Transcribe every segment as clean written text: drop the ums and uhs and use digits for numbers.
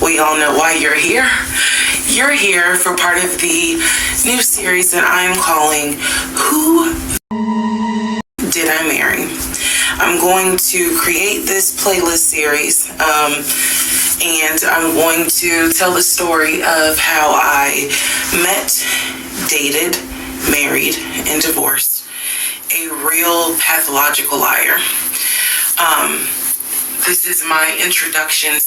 We all know why you're here. You're here for part of the new series that I am calling Who Did I Marry? I'm going to create this playlist series, and I'm going to tell the story of how I met, dated, married, and divorced a real pathological liar. This is my introduction /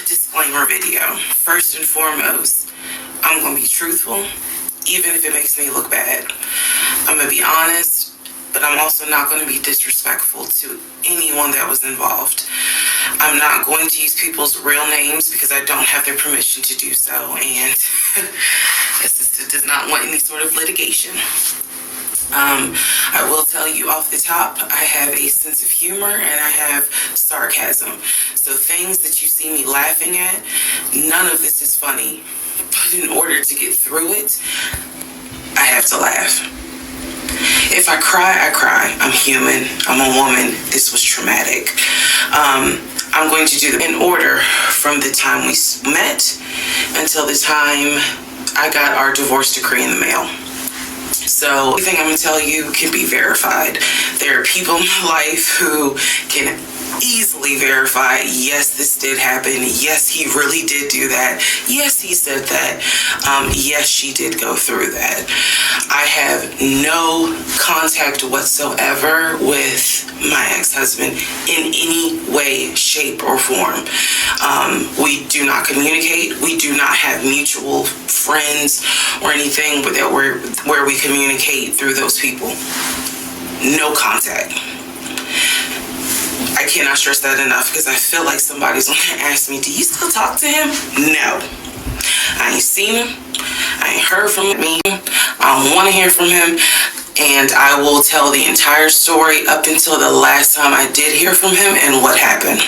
disclaimer video. First and foremost, I'm going to be truthful, even if it makes me look bad. I'm going to be honest, but I'm also not going to be disrespectful to anyone that was involved. I'm not going to use people's real names because I don't have their permission to do so, and it does not want any sort of litigation. I will tell you off the top, I have a sense of humor and I have sarcasm. So things that you see me laughing at, none of this is funny. But in order to get through it, I have to laugh. If I cry, I cry. I'm human. I'm a woman. This was traumatic. I'm going to do it in order from the time we met until the time I got our divorce decree in the mail. So everything I'm going to tell you can be verified. There are people in my life who can easily verify, yes, this did happen. Yes, he really did do that. Yes, he said that. Yes, she did go through that. I have no contact whatsoever with my ex-husband in any way, shape, or form. We do not communicate. We do not have mutual friends or anything where we communicate through those people. No contact. I cannot stress that enough because I feel like somebody's going to ask me, do you still talk to him? No. I ain't seen him. I ain't heard from him. I don't want to hear from him. And I will tell the entire story up until the last time I did hear from him and what happened.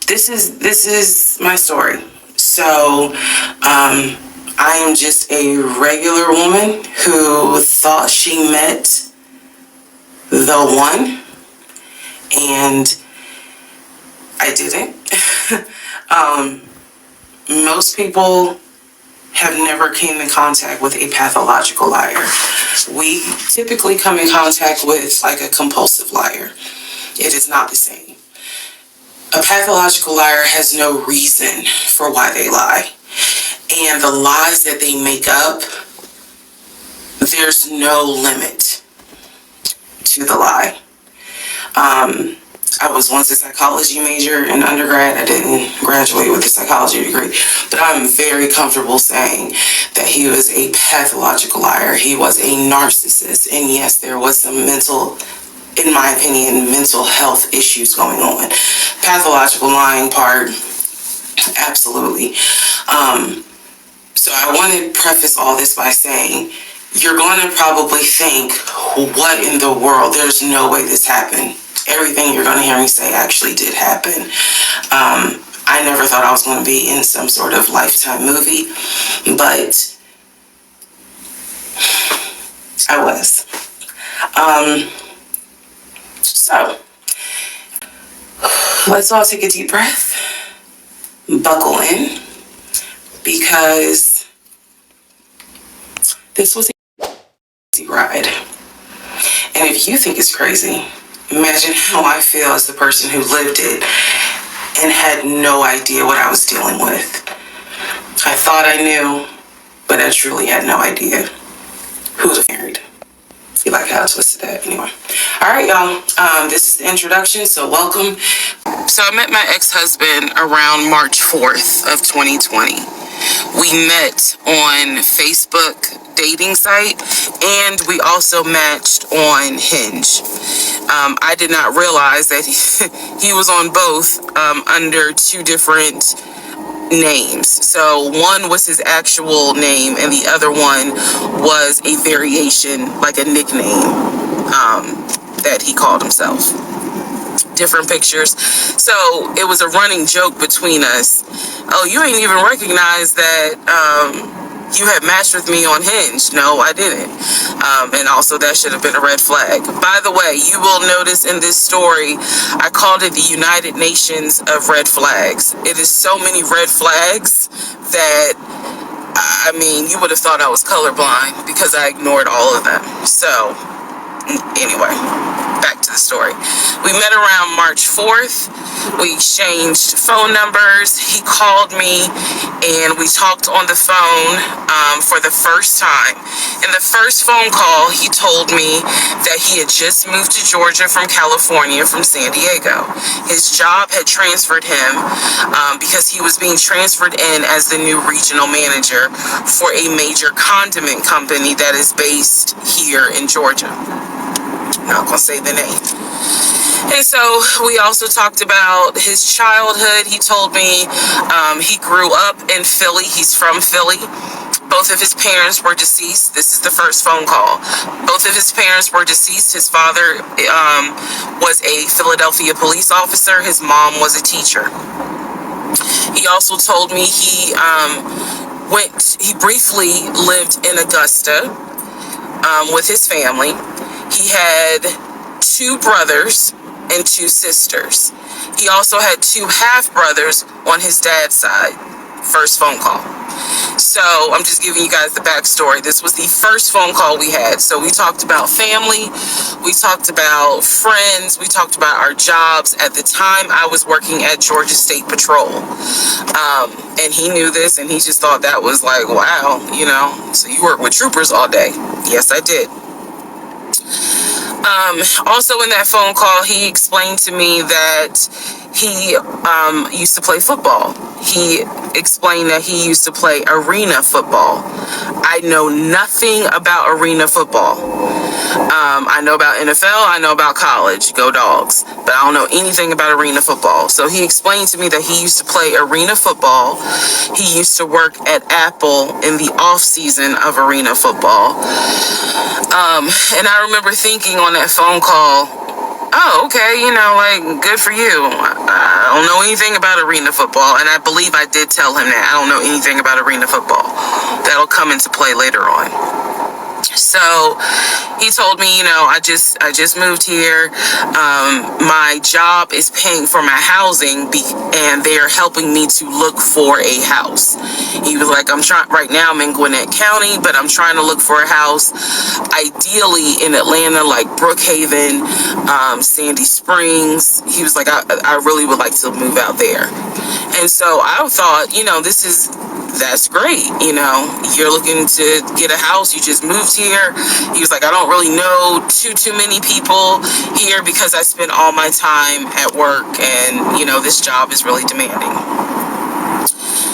This is my story. So, I am just a regular woman who thought she met the one, and I didn't. Most people have never came in contact with a pathological liar. We typically come in contact with like a compulsive liar. It is not the same. A pathological liar has no reason for why they lie. And the lies that they make up, there's no limit to the lie. I was once a psychology major in undergrad. I didn't graduate with a psychology degree, but I'm very comfortable saying that he was a pathological liar. He was a narcissist, and yes, there was some in my opinion, mental health issues going on. Pathological lying part, absolutely. So I want to preface all this by saying, you're going to probably think, what in the world? There's no way this happened. Everything you're going to hear me say actually did happen. I never thought I was going to be in some sort of Lifetime movie, but I was. So, let's all take a deep breath, buckle in, because this was a crazy ride. And if you think it's crazy, imagine how I feel as the person who lived it and had no idea what I was dealing with. I thought I knew, but I truly had no idea who was married. You like how I twisted that? Anyway. Alright, y'all. This is the introduction, so welcome. So I met my ex-husband around March 4th of 2020. We met on Facebook dating site, and we also matched on Hinge. I did not realize that he was on both under two different names. So one was his actual name, and the other one was a variation, like a nickname that he called himself. Different pictures. So it was a running joke between us. Oh, you ain't even recognize that You had matched with me on Hinge. No, I didn't. And also that should have been a red flag. By the way, you will notice in this story, I called it the United Nations of red flags. It is so many red flags that, I mean, you would have thought I was colorblind because I ignored all of them. So, anyway, back to the story. We met around March 4th. We exchanged phone numbers. He called me and we talked on the phone for the first time. In the first phone call, he told me that he had just moved to Georgia from California, from San Diego. His job had transferred him because he was being transferred in as the new regional manager for a major condiment company that is based here in Georgia. Not gonna say the name. And so we also talked about his childhood. He told me he grew up in Philly. He's from Philly. Both of his parents were deceased. This is the first phone call. Both of his parents were deceased. His father was a Philadelphia police officer. His mom was a teacher. He also told me he briefly lived in Augusta with his family. He had 2 brothers and 2 sisters. He also had 2 half-brothers on his dad's side. First phone call. So I'm just giving you guys the backstory. This was the first phone call we had. So we talked about family. We talked about friends. We talked about our jobs. At the time, I was working at Georgia State Patrol. And he knew this, and he just thought that was like, wow, you know, so you work with troopers all day. Yes, I did. Also in that phone call, he explained to me that he used to play football. He explained that he used to play arena football. I know nothing about arena football. I know about NFL, I know about college, go Dogs, but I don't know anything about arena football. So he explained to me that he used to play arena football. He used to work at Apple in the off season of arena football. And I remember thinking on that phone call, oh, okay, you know, like, good for you. I don't know anything about arena football, and I believe I did tell him that. I don't know anything about arena football. That'll come into play later on. So he told me, you know, I just moved here. My job is paying for my housing, and they are helping me to look for a house. He was like, right now I'm in Gwinnett County, but I'm trying to look for a house, ideally in Atlanta, like Brookhaven, Sandy Springs. He was like, I really would like to move out there. And so I thought, you know, that's great. You know, you're looking to get a house. You just moved here. He was like, I don't really know too many people here because I spend all my time at work, and, you know, this job is really demanding.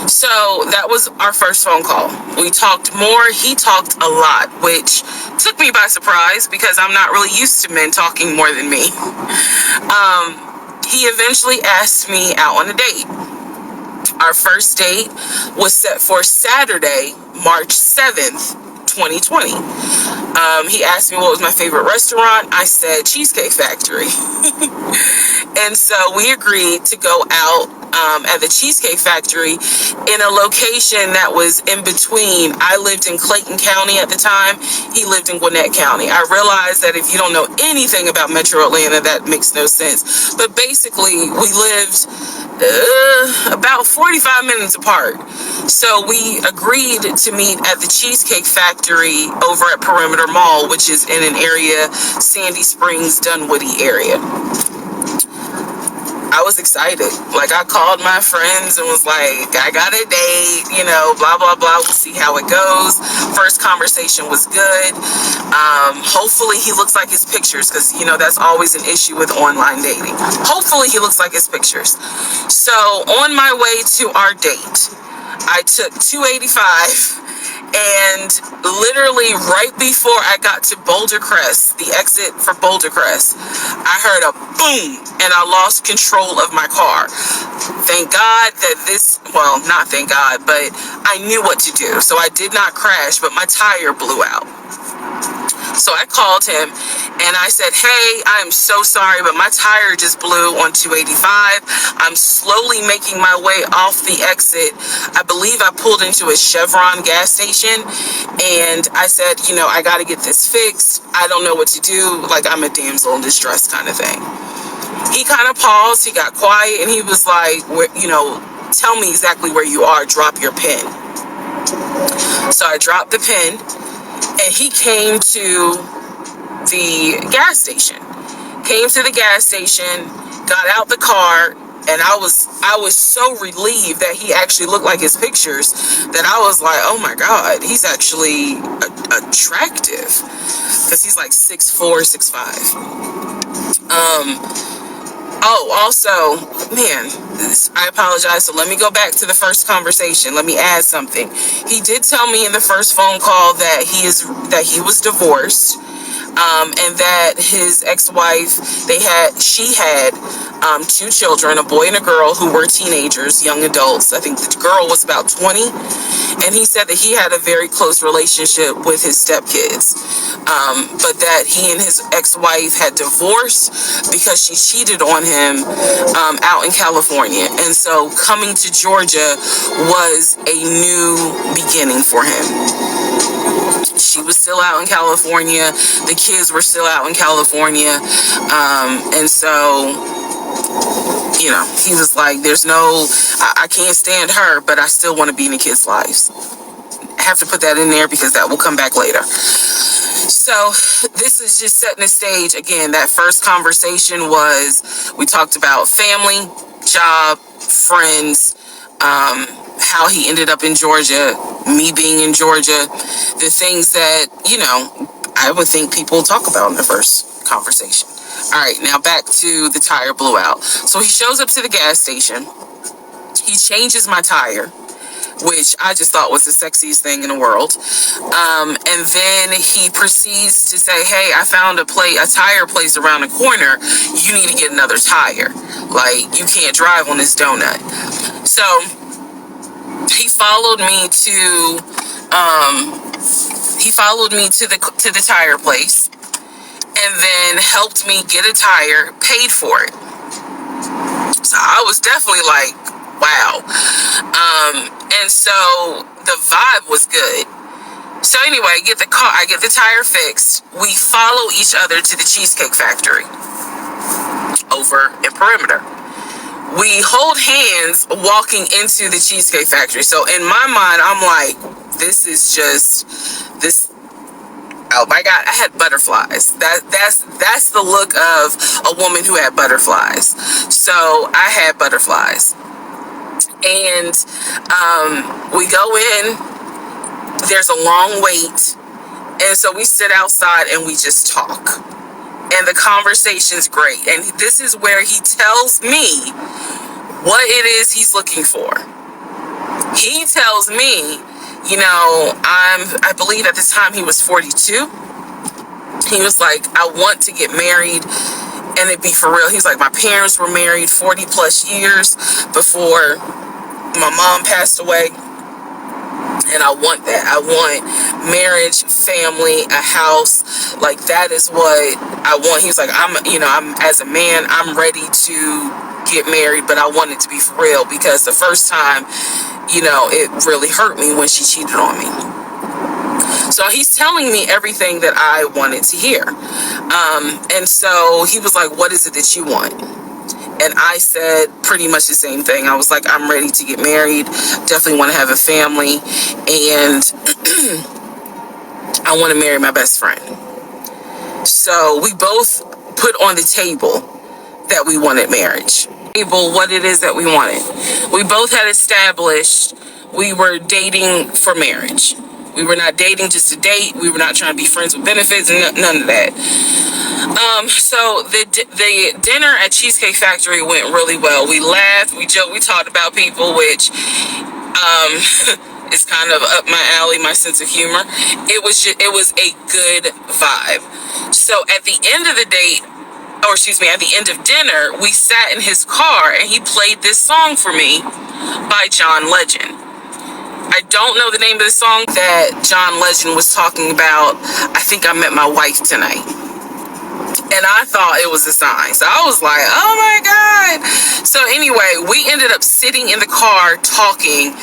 So that was our first phone call. We talked more. He talked a lot, which took me by surprise because I'm not really used to men talking more than me. He eventually asked me out on a date. Our first date was set for Saturday, March 7th, 2020. He asked me what was my favorite restaurant. I said Cheesecake Factory. And so we agreed to go out at the Cheesecake Factory in a location that was in between. I lived in Clayton County at the time. He lived in Gwinnett County. I realized that if you don't know anything about Metro Atlanta, that makes no sense. But basically, we lived about 45 minutes apart. So we agreed to meet at the Cheesecake Factory over at Perimeter Mall, which is in an area, Sandy Springs, Dunwoody area. I was excited. Like, I called my friends and was like, I got a date, you know, blah, blah, blah. We'll see how it goes. First conversation was good. Hopefully he looks like his pictures, because, you know, that's always an issue with online dating. Hopefully he looks like his pictures. So on my way to our date, I took 285, and literally right before I got to Boulder Crest, the exit for Boulder Crest, I heard a boom, and I lost control of my car. Thank God that not thank God, but I knew what to do. So I did not crash, but my tire blew out. So I called him, And I said, hey, I am so sorry, but my tire just blew on 285. I'm slowly making my way off the exit. I believe I pulled into a Chevron gas station, and I said, I got to get this fixed. I don't know what to do. Like, I'm a damsel in distress kind of thing. He kind of paused. He got quiet, and he was like, tell me exactly where you are. Drop your pin. So I dropped the pin, and he came to the gas station. Got out the car, and I was so relieved that he actually looked like his pictures that I was like, oh my God, he's actually attractive, because he's like 6'4", 6'5". Oh, also, man, I apologize. So let me go back to the first conversation. Let me add something. He did tell me in the first phone call that he was divorced, and that his ex-wife, she had 2 children, a boy and a girl, who were teenagers, young adults. I think the girl was about 20, and he said that he had a very close relationship with his stepkids, but that he and his ex-wife had divorced because she cheated on him out in California, and so coming to Georgia was a new beginning for him. She was still out in California. The kids were still out in California. And so, he was like, I can't stand her, but I still want to be in the kids' lives. I have to put that in there because that will come back later. So this is just setting the stage. Again, that first conversation we talked about family, job, friends, how he ended up in Georgia, me being in Georgia, the things that, I would think people talk about in the first conversation. All right, now back to the tire blew out. So he shows up to the gas station. He changes my tire, which I just thought was the sexiest thing in the world. And then he proceeds to say, hey, I found a tire place around the corner. You need to get another tire. Like, you can't drive on this donut. So he followed me to the tire place, and then helped me get a tire, paid for it. So I was definitely like, wow. And so the vibe was good. So anyway, I get the tire fixed. We follow each other to the Cheesecake Factory over in Perimeter. We hold hands walking into the Cheesecake Factory. So in my mind, I'm like, oh my God, I had butterflies. That's the look of a woman who had butterflies. So I had butterflies. And we go in, there's a long wait. And so we sit outside and we just talk. And the conversation's great. And this is where he tells me what it is he's looking for. He tells me, I believe at this time he was 42. He was like, I want to get married and it be for real. He's like, my parents were married 40 plus years before my mom passed away. And I want that. I want marriage, family, a house. Like, that is what I want. He's like, I'm as a man, I'm ready to get married, but I want it to be for real, because the first time, it really hurt me when she cheated on me. So he's telling me everything that I wanted to hear. And so he was like, what is it that you want? And I said pretty much the same thing. I was like, I'm ready to get married. Definitely want to have a family. And I want to marry my best friend. So we both put on the table that we wanted marriage. What it is that we wanted. We both had established we were dating for marriage. We were not dating just to date. We were not trying to be friends with benefits, and none of that. So the dinner at Cheesecake Factory went really well. We laughed, we joked, we talked about people, which is kind of up my alley, my sense of humor. It was a good vibe. So at the end of the at the end of dinner, we sat in his car and he played this song for me by John Legend. I don't know the name of the song that John Legend was talking about. I think I met my wife tonight. And I thought it was a sign. So I was like, oh my God. So anyway, we ended up sitting in the car talking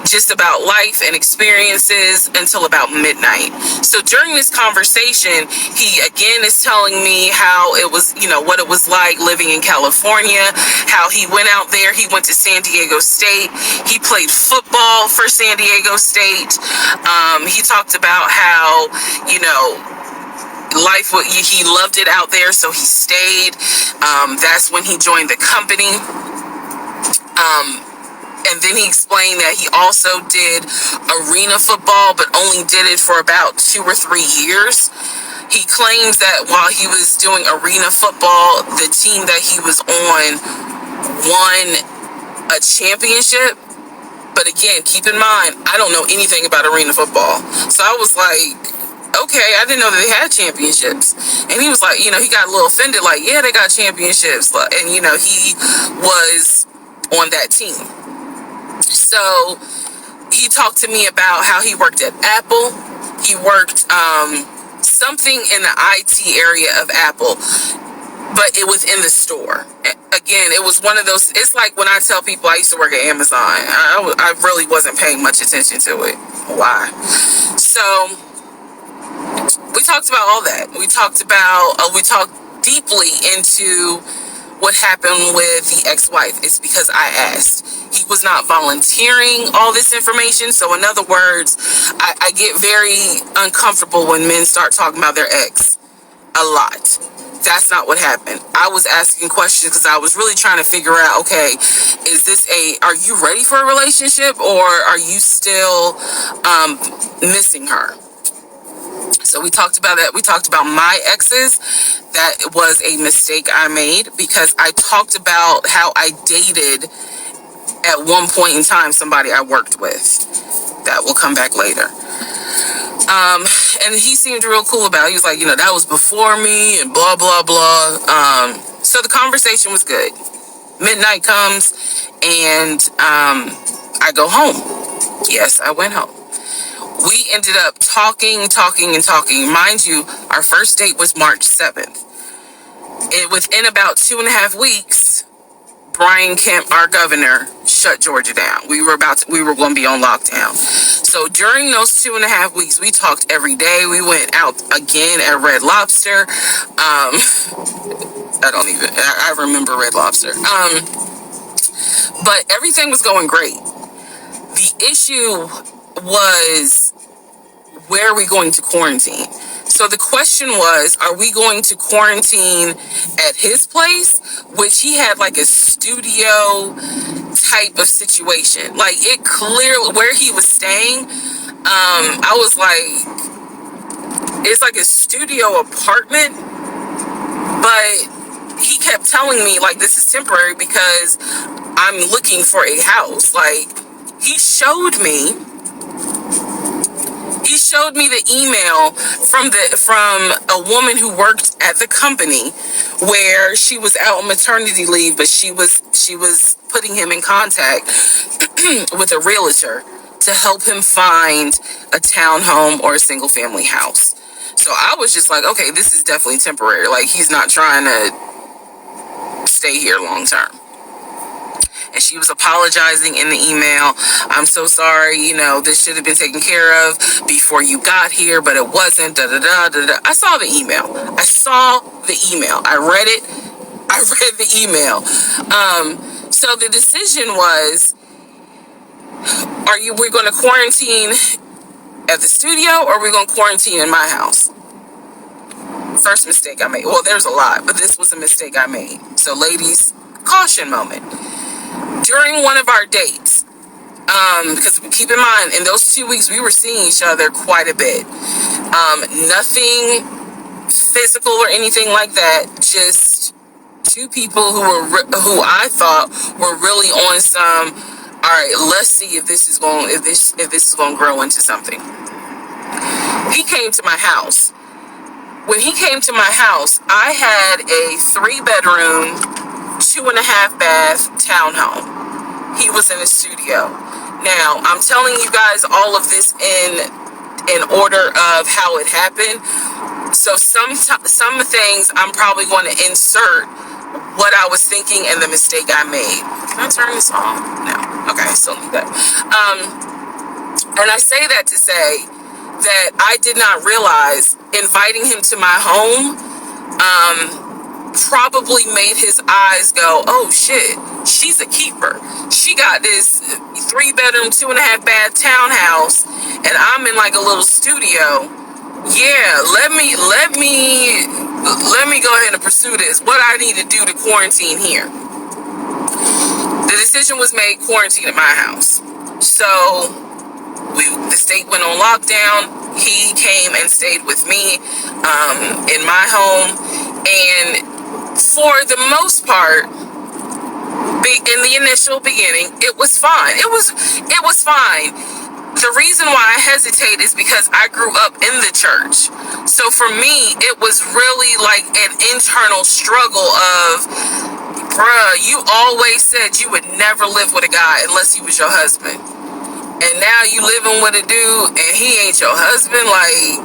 just about life and experiences until about midnight. So during this conversation, he again is telling me how it was, what it was like living in California, how he went out there, he went to San Diego State, he played football for San Diego State. He talked about how, life, he loved it out there, so he stayed. That's when he joined the company. And then he explained that he also did arena football, but only did it for about 2 or 3 years. He claims that while he was doing arena football, the team that he was on won a championship. But again, keep in mind, I don't know anything about arena football. So I was like, okay, I didn't know that they had championships. And he was like, he got a little offended, like, yeah, they got championships. And, he was on that team. So he talked to me about how he worked at Apple. He worked something in the IT area of Apple, but it was in the store. Again, it was one of those, it's like when I tell people I used to work at Amazon, I really wasn't paying much attention to it. Why? So we talked about all that. We talked deeply into what happened with the ex-wife. It's because I asked. He was not volunteering all this information. So in other words, I get very uncomfortable when men start talking about their ex a lot. That's not what happened. I was asking questions because I was really trying to figure out, okay, are you ready for a relationship, or are you still missing her? So we talked about that. We talked about my exes. That was a mistake I made because I talked about how I dated at one point in time somebody I worked with. That will come back later. And he seemed real cool about it. He was like, that was before me and blah, blah, blah. So the conversation was good. Midnight comes and I go home. Yes, I went home. We ended up talking. Mind you, our first date was March 7th. Within about 2.5 weeks, Brian Kemp, our governor, shut Georgia down. We were going to be on lockdown. So during those 2.5 weeks, we talked every day. We went out again at Red Lobster. I remember Red Lobster. But everything was going great. The issue was, where are we going to quarantine? So the question was, are we going to quarantine at his place, which he had like a studio type of situation. Like, it clearly, where he was staying, I was like, it's like a studio apartment, but he kept telling me, like, this is temporary because I'm looking for a house. Like, he showed me the email from a woman who worked at the company where she was out on maternity leave, but she was putting him in contact with a realtor to help him find a townhome or a single family house. So I was just like, okay, this is definitely temporary. Like, he's not trying to stay here long term. And she was apologizing in the email. I'm so sorry, this should have been taken care of before you got here, but it wasn't, I saw the email. I read it. I read the email. So the decision was, we're going to quarantine at the studio, or we're going to quarantine in my house? First mistake I made. Well, there's a lot, but this was a mistake I made. So ladies, caution moment. During one of our dates, because keep in mind, in those 2 weeks, we were seeing each other quite a bit. Nothing physical or anything like that. Just two people who I thought were really on some. All right, let's see if this is going to grow into something. He came to my house. When he came to my house, I had a 3-bedroom, 2.5 bath townhome. He was in a studio. Now, I'm telling you guys all of this in in order of how it happened. So some things I'm probably going to insert what I was thinking and the mistake I made. Can I turn this off? No. Okay, still need that. And I say that to say that I did not realize inviting him to my home probably made his eyes go, oh shit, she's a keeper. She got this 3-bedroom, 2.5-bath townhouse, and I'm in like a little studio. Yeah, let me go ahead and pursue this. What I need to do to quarantine here. The decision was made, quarantine at my house. So the state went on lockdown. He came and stayed with me in my home, and for the most part, in the initial beginning, it was fine. It was fine. The reason why I hesitate is because I grew up in the church. So for me, it was really like an internal struggle of, bruh, you always said you would never live with a guy unless he was your husband. And now you living with a dude and he ain't your husband. Like,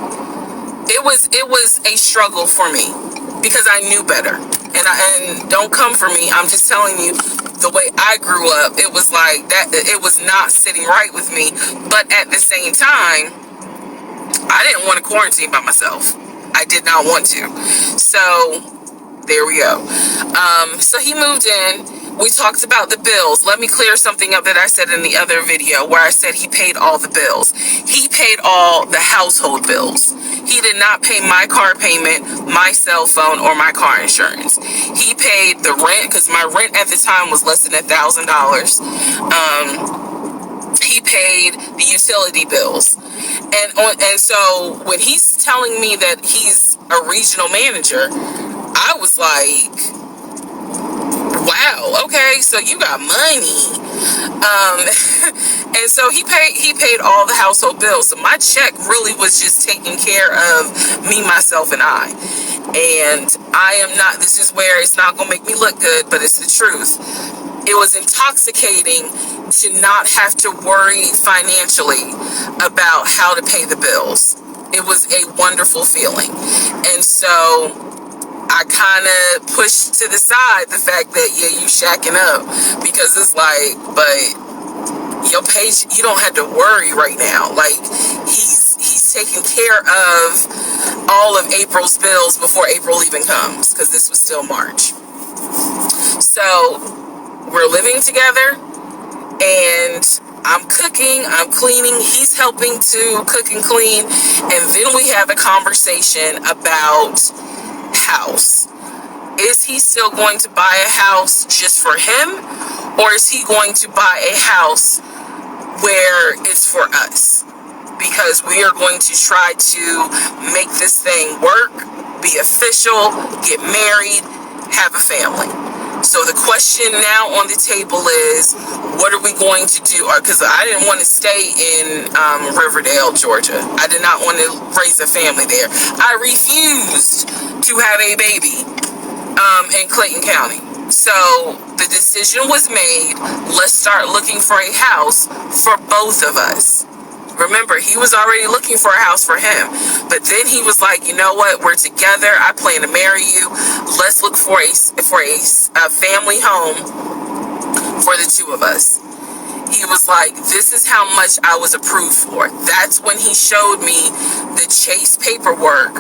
it was a struggle for me because I knew better. And don't come for me. I'm just telling you, the way I grew up, it was like that. It was not sitting right with me. But at the same time, I didn't want to quarantine by myself. I did not want to. So there we go. So he moved in. We talked about the bills. Let me clear something up that I said in the other video where I said he paid all the bills. He paid all the household bills. He did not pay my car payment, my cell phone, or my car insurance. He paid the rent, because my rent at the time was less than $1,000. He paid the utility bills. And so when he's telling me that he's a regional manager, I was like, wow, okay, so you got money. And so he paid all the household bills. So my check really was just taking care of me, myself, and I. And I am not, this is where it's not going to make me look good, but it's the truth. It was intoxicating to not have to worry financially about how to pay the bills. It was a wonderful feeling. And so I kind of pushed to the side the fact that, yeah, you shacking up, because it's like, but your page, you don't have to worry right now. Like, he's taking care of all of April's bills before April even comes, because this was still March. So we're living together, and I'm cooking, I'm cleaning, he's helping to cook and clean, and then we have a conversation about house. Is he still going to buy a house just for him, or is he going to buy a house where it's for us? Because we are going to try to make this thing work, be official, get married, have a family. So the question now on the table is, what are we going to do? Because I didn't want to stay in Riverdale, Georgia. I did not want to raise a family there. I refused to have a baby in Clayton County. So the decision was made, let's start looking for a house for both of us. Remember, he was already looking for a house for him. But then he was like, you know what? We're together. I plan to marry you. Let's look for a family home for the two of us. He was like, this is how much I was approved for. That's when he showed me the Chase paperwork.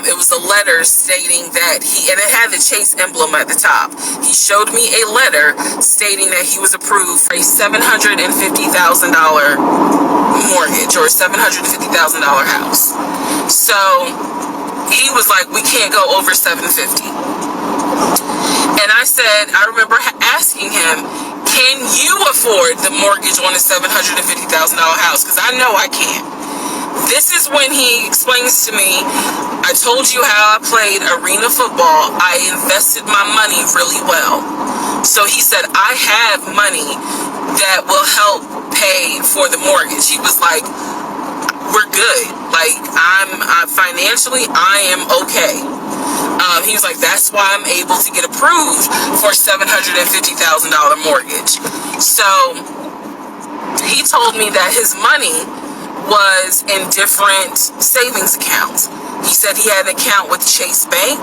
It was a letter stating that and it had the Chase emblem at the top. He showed me a letter stating that he was approved for a $750,000 mortgage, or a $750,000 house. So he was like, we can't go over $750,000. And I said, I remember asking him, can you afford the mortgage on a $750,000 house? Because I know I can't. This is when he explains to me, I told you how I played arena football. I invested my money really well. So he said, I have money that will help pay for the mortgage. He was like, we're good. Like, I'm financially, I am okay. He was like, that's why I'm able to get approved for a $750,000 mortgage. So he told me that his money was in different savings accounts. He said he had an account with Chase Bank,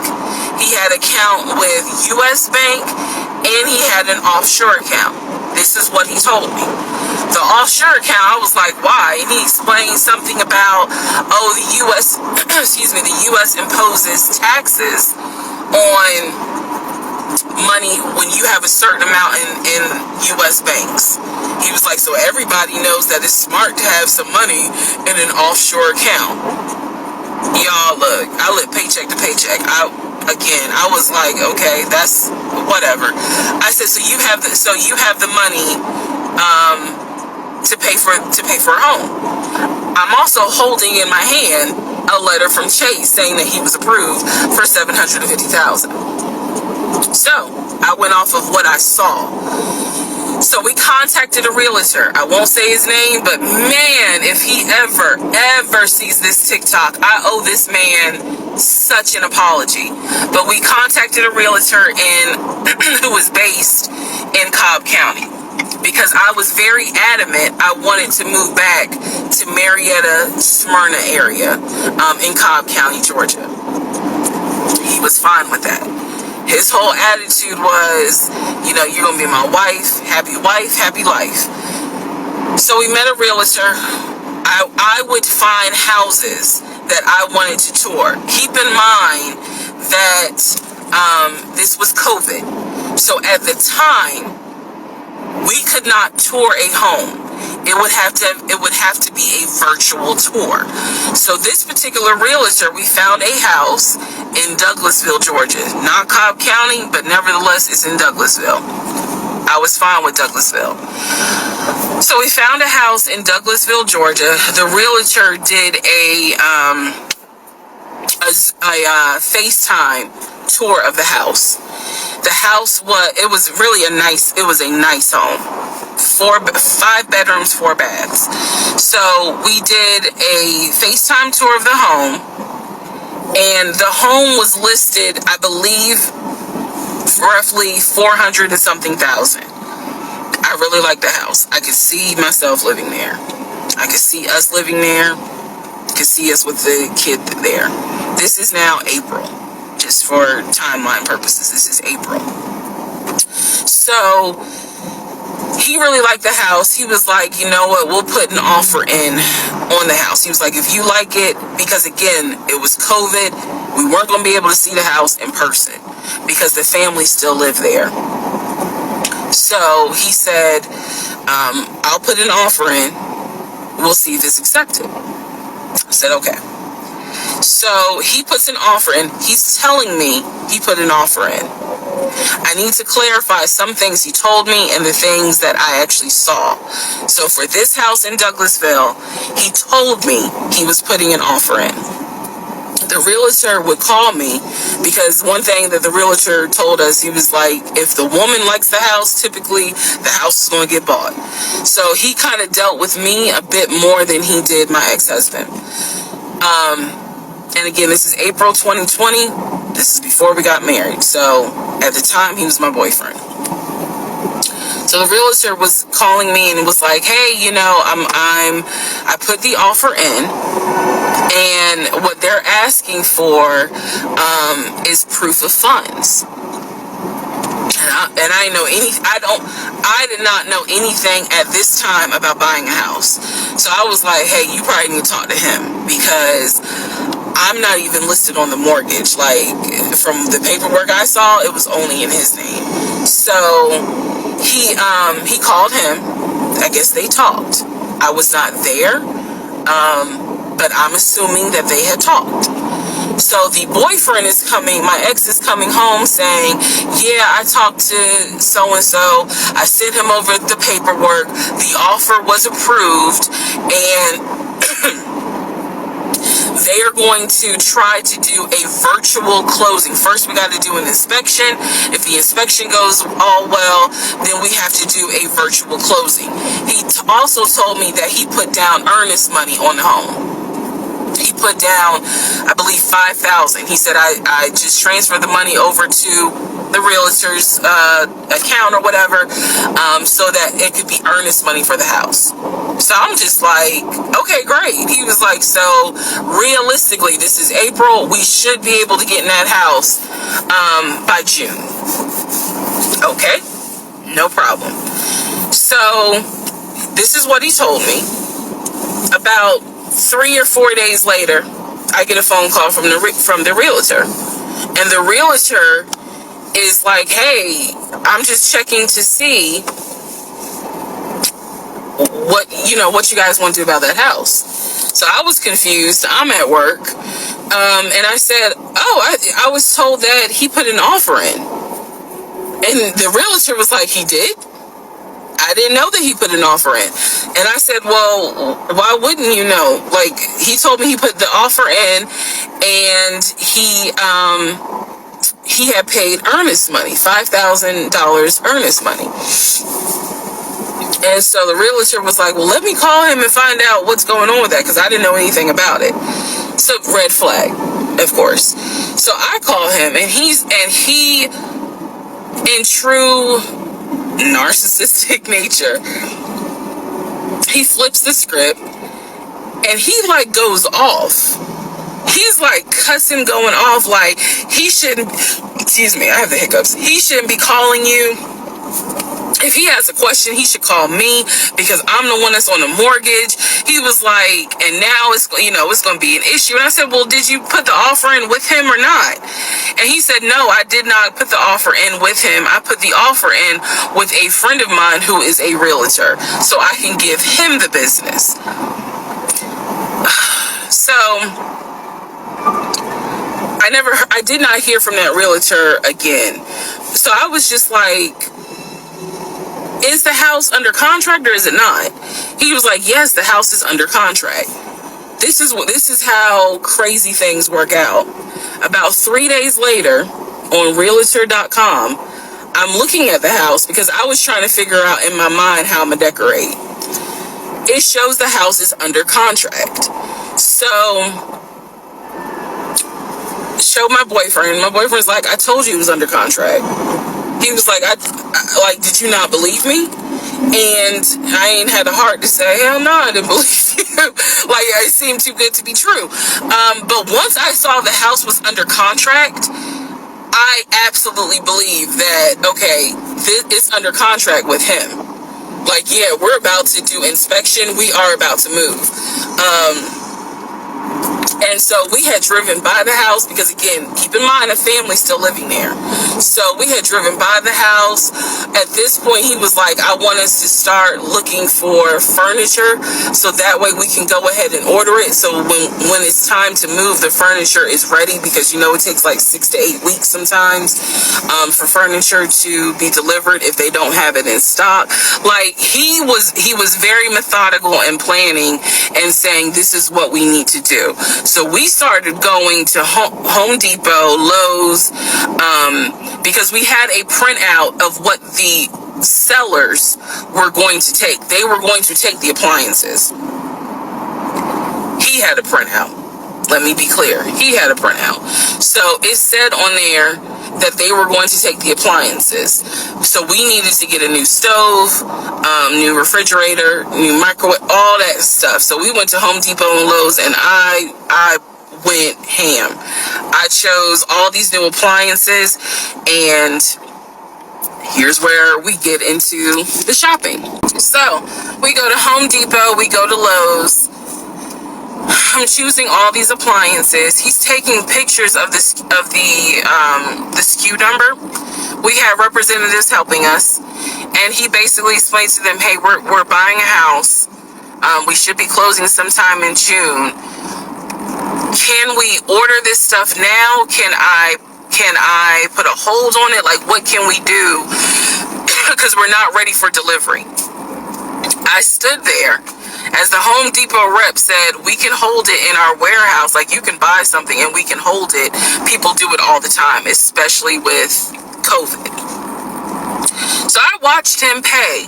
he had an account with US Bank, and he had an offshore account. This is what he told me. The offshore account, I was like, why? And he explained something about, the US, the US imposes taxes on money when you have a certain amount in US banks. He was like, so everybody knows that it's smart to have some money in an offshore account. Y'all, look, I live paycheck to paycheck. I was like, okay, that's whatever. I said, so you have the money to pay for a home. I'm also holding in my hand a letter from Chase saying that he was approved for $750,000. So I went off of what I saw. So we contacted a realtor. I won't say his name, but man, if he ever sees this TikTok, I owe this man such an apology. But we contacted a realtor who was based in Cobb County, because I was very adamant I wanted to move back to Marietta, Smyrna area in Cobb County, Georgia. He was fine with that. His whole attitude was, you're going to be my wife, happy life. So we met a realtor. I would find houses that I wanted to tour. Keep in mind that this was COVID. So at the time, we could not tour a home. It would have to be a virtual tour. So this particular realtor, we found a house in Douglasville, Georgia. Not Cobb County, but nevertheless, it's in Douglasville. I was fine with Douglasville. So we found a house in Douglasville, Georgia. The realtor did a FaceTime tour of the house. The house was a nice home. 5 bedrooms, 4 baths. So we did a FaceTime tour of the home, and the home was listed, I believe, roughly 400 and something thousand. I really like the house. I could see myself living there. I could see us living there. I could see us with the kid there. This is now April. Just for timeline purposes, this is April. So he really liked the house. He was like, you know what, we'll put an offer in on the house. He was like, if you like it, because again, it was COVID, we weren't going to be able to see the house in person because the family still lived there. So he said, I'll put an offer in. We'll see if it's accepted. I said, okay. So he puts an offer in. He's telling me he put an offer in. I need to clarify some things he told me and the things that I actually saw. So for this house in Douglasville, he told me he was putting an offer in. The realtor would call me, because one thing that the realtor told us, he was like, if the woman likes the house, typically the house is going to get bought. So he kind of dealt with me a bit more than he did my ex-husband. And again, this is April 2020. This is before we got married. So at the time, he was my boyfriend. So the realtor was calling me and was like, hey, I put the offer in, and what they're asking for is proof of funds. And I did not know anything at this time about buying a house. So I was like, hey, you probably need to talk to him, because I'm not even listed on the mortgage. Like, from the paperwork I saw, it was only in his name. So he called him. I guess they talked. I was not there, but I'm assuming that they had talked. So the boyfriend is coming, my ex is coming home saying, yeah, I talked to so-and-so. I sent him over the paperwork. The offer was approved, and they are going to try to do a virtual closing. First, we got to do an inspection. If the inspection goes all well, then we have to do a virtual closing. He also told me that he put down earnest money on the home. He put down, I believe, $5,000. He said, I just transferred the money over to the realtor's account or whatever, so that it could be earnest money for the house. So I'm just like, okay, great. He was like, so realistically, this is April. We should be able to get in that house by June. Okay, no problem. So this is what he told me. About 3 or 4 days later, I get a phone call from the realtor. And the realtor is like, hey, I'm just checking to see what you guys want to do about that house. So I was confused. I'm at work. And I said, I was told that he put an offer in. And the realtor was like, he did? I didn't know that he put an offer in. And I said, well, why wouldn't you know? Like, he told me he put the offer in, and he had paid earnest money, $5,000 earnest money. And so the realtor was like, well, let me call him and find out what's going on with that, because I didn't know anything about it. So red flag, of course. So I call him, and he in true narcissistic nature, he flips the script, and he like goes off. He's like cussing, going off, like he shouldn't, excuse me, I have the hiccups. He shouldn't be calling you. If he has a question, he should call me, because I'm the one that's on the mortgage. He was like, and now it's going to be an issue. And I said, well, did you put the offer in with him or not? And he said, no, I did not put the offer in with him. I put the offer in with a friend of mine who is a realtor, so I can give him the business. So I did not hear from that realtor again. So I was just like, is the house under contract or is it not? He was like, yes, the house is under contract. This is how crazy things work out. About 3 days later, on realtor.com, I'm looking at the house because I was trying to figure out in my mind how I'm gonna decorate. It shows the house is under contract. So, show my boyfriend. My boyfriend's like, I told you it was under contract. He was like, did you not believe me? And I ain't had the heart to say, hell no, I didn't believe you. Like, it seemed too good to be true. But once I saw the house was under contract, I absolutely believe that, okay, it's under contract with him. Like, yeah, we're about to do inspection. We are about to move. And so we had driven by the house because, again, keep in mind, a family's still living there. So we had driven by the house. At this point, he was like, I want us to start looking for furniture so that way we can go ahead and order it. So when it's time to move, the furniture is ready, because, it takes like 6 to 8 weeks sometimes for furniture to be delivered if they don't have it in stock. Like, he was very methodical and planning and saying, this is what we need to do. So we started going to Home Depot, Lowe's, because we had a printout of what the sellers were going to take. They were going to take the appliances. He had a printout. Let me be clear. He had a printout. So it said on there that they were going to take the appliances. So we needed to get a new stove, new refrigerator, new microwave, all that stuff. So we went to Home Depot and Lowe's, and I went ham. I chose all these new appliances, and here's where we get into the shopping. So we go to Home Depot, we go to Lowe's. I'm choosing all these appliances. He's taking pictures of the SKU number. We had representatives helping us, and he basically explained to them, hey, we're buying a house. We should be closing sometime in June. Can we order this stuff now? Can I put a hold on it? Like, what can we do? Because we're not ready for delivery. I stood there as the Home Depot rep said, we can hold it in our warehouse. Like, you can buy something and we can hold it. People do it all the time, especially with COVID. So I watched him pay.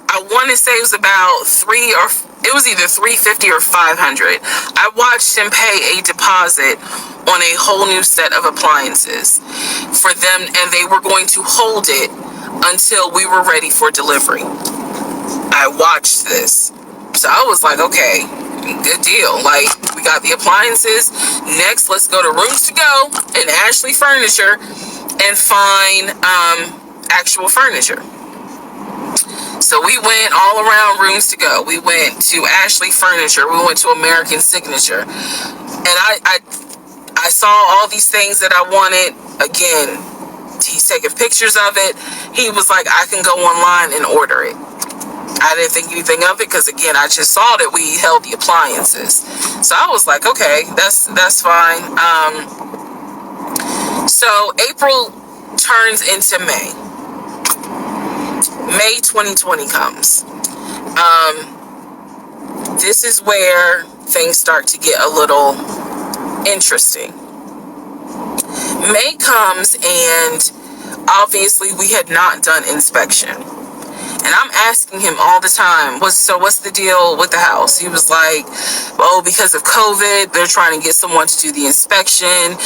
I want to say it was about it was either $350 or $500. I watched him pay a deposit on a whole new set of appliances for them, and they were going to hold it until we were ready for delivery. I watched this. So I was like, okay, good deal. Like, we got the appliances. Next, let's go to Rooms to Go and Ashley Furniture and find actual furniture. So we went all around Rooms to Go. We went to Ashley Furniture. We went to American Signature. And I saw all these things that I wanted. Again, he's taking pictures of it. He was like, I can go online and order it. I didn't think anything of it because, again, I just saw that we held the appliances. So I was like, okay, that's fine. So April turns into May. May 2020 comes. This is where things start to get a little interesting. May comes, and obviously we had not done inspection. And I'm asking him all the time, what's the deal with the house? He was like, oh, because of COVID, they're trying to get someone to do the inspection.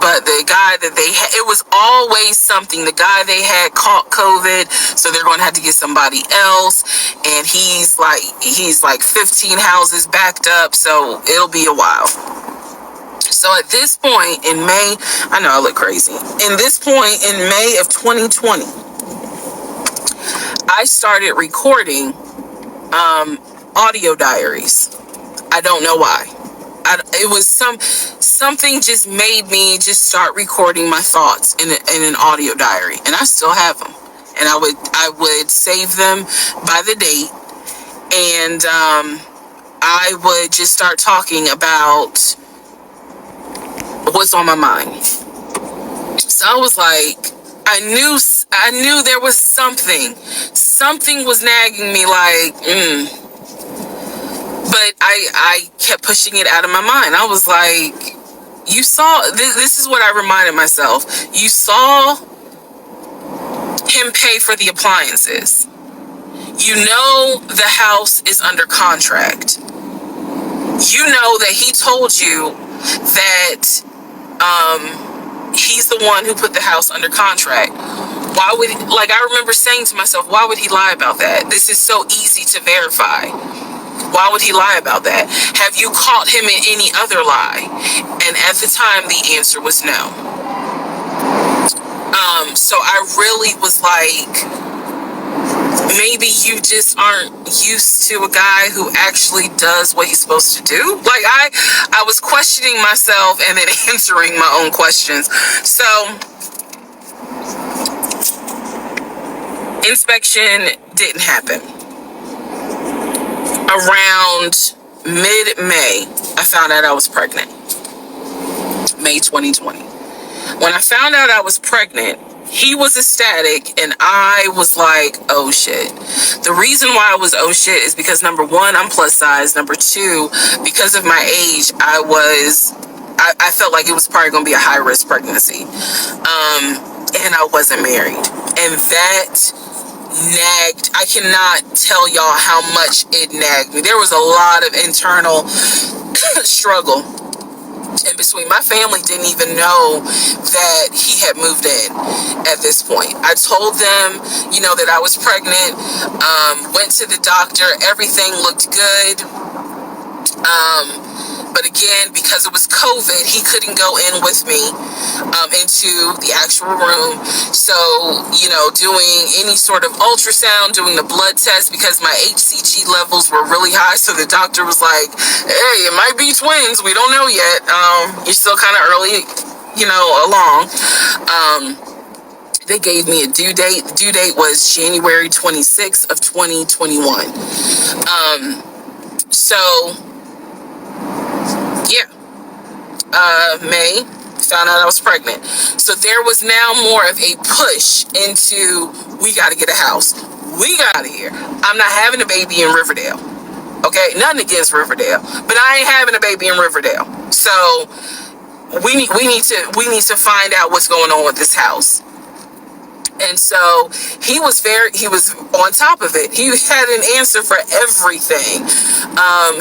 But the guy that they had, it was always something. The guy they had caught COVID, so they're going to have to get somebody else. And he's like 15 houses backed up, so it'll be a while. So at this point in May, I know I look crazy. In this point in May of 2020, I started recording audio diaries. I don't know why. It was something just made me just start recording my thoughts in an audio diary, and I still have them. And I would save them by the date, and I would just start talking about what's on my mind. So I was like, I knew there was something was nagging me, like, but I kept pushing it out of my mind. I was like, you saw, this is what I reminded myself. You saw him pay for the appliances. You know the house is under contract. You know that he told you that he's the one who put the house under contract. Why would he, like, I remember saying to myself, why would he lie about that? This is so easy to verify. Why would he lie about that? Have you caught him in any other lie? And at the time, the answer was no. So I really was like, maybe you just aren't used to a guy who actually does what he's supposed to do. Like, I was questioning myself and then answering my own questions. So inspection didn't happen. Around mid-May, I found out I was pregnant. May 2020. When I found out I was pregnant, he was ecstatic, and I was like, oh shit. The reason why I was oh shit is because, number one, I'm plus size. Number two, because of my age, I felt like it was probably going to be a high-risk pregnancy. And I wasn't married. And that nagged. I cannot tell y'all how much it nagged me. There was a lot of internal struggle in between. My family didn't even know that he had moved in at this point. I told them, that I was pregnant, went to the doctor, everything looked good. But again, because it was COVID, he couldn't go in with me into the actual room. So, doing any sort of ultrasound, doing the blood test, because my HCG levels were really high. So the doctor was like, hey, it might be twins. We don't know yet. You're still kind of early, along. They gave me a due date. The due date was January 26th of 2021. May, found out I was pregnant. So there was now more of a push into, we got to get a house. We got out of here. I'm not having a baby in Riverdale. Okay, nothing against Riverdale, but I ain't having a baby in Riverdale. So we need to find out what's going on with this house. And so he was on top of it. He had an answer for everything.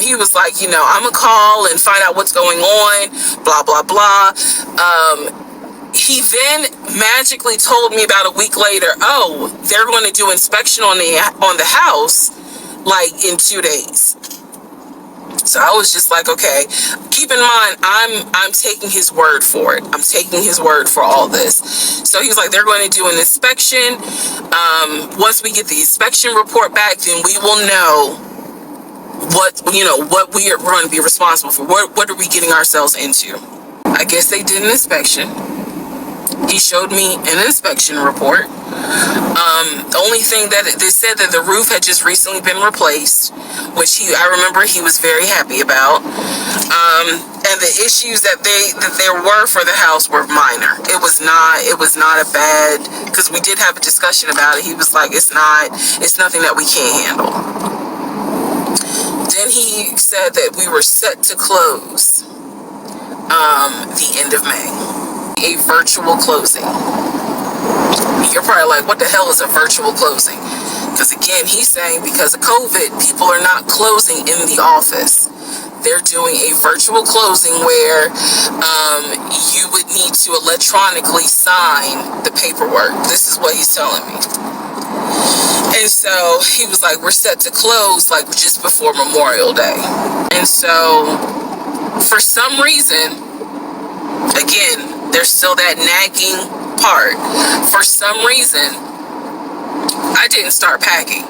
He was like, I'm gonna call and find out what's going on, blah, blah, blah. He then magically told me about a week later, oh, they're going to do inspection on the house, like in 2 days. So I was just like, okay, keep in mind, I'm taking his word for it. I'm taking his word for all this. So he was like, they're going to do an inspection. Once we get the inspection report back, then we will know what we are going to be responsible for. What are we getting ourselves into? I guess they did an inspection. He showed me an inspection report. The only thing that they said that the roof had just recently been replaced, which I remember he was very happy about. And the issues that there were for the house were minor. It was not a bad, because we did have a discussion about it. He was like, it's nothing that we can't handle. Then he said that we were set to close the end of May. A virtual closing. You're probably like, what the hell is a virtual closing? Because again, he's saying because of COVID, people are not closing in the office. They're doing a virtual closing where you would need to electronically sign the paperwork. This is what he's telling me. And so he was like, we're set to close like just before Memorial Day. And so for some reason, again, there's still that nagging part. For some reason, I didn't start packing.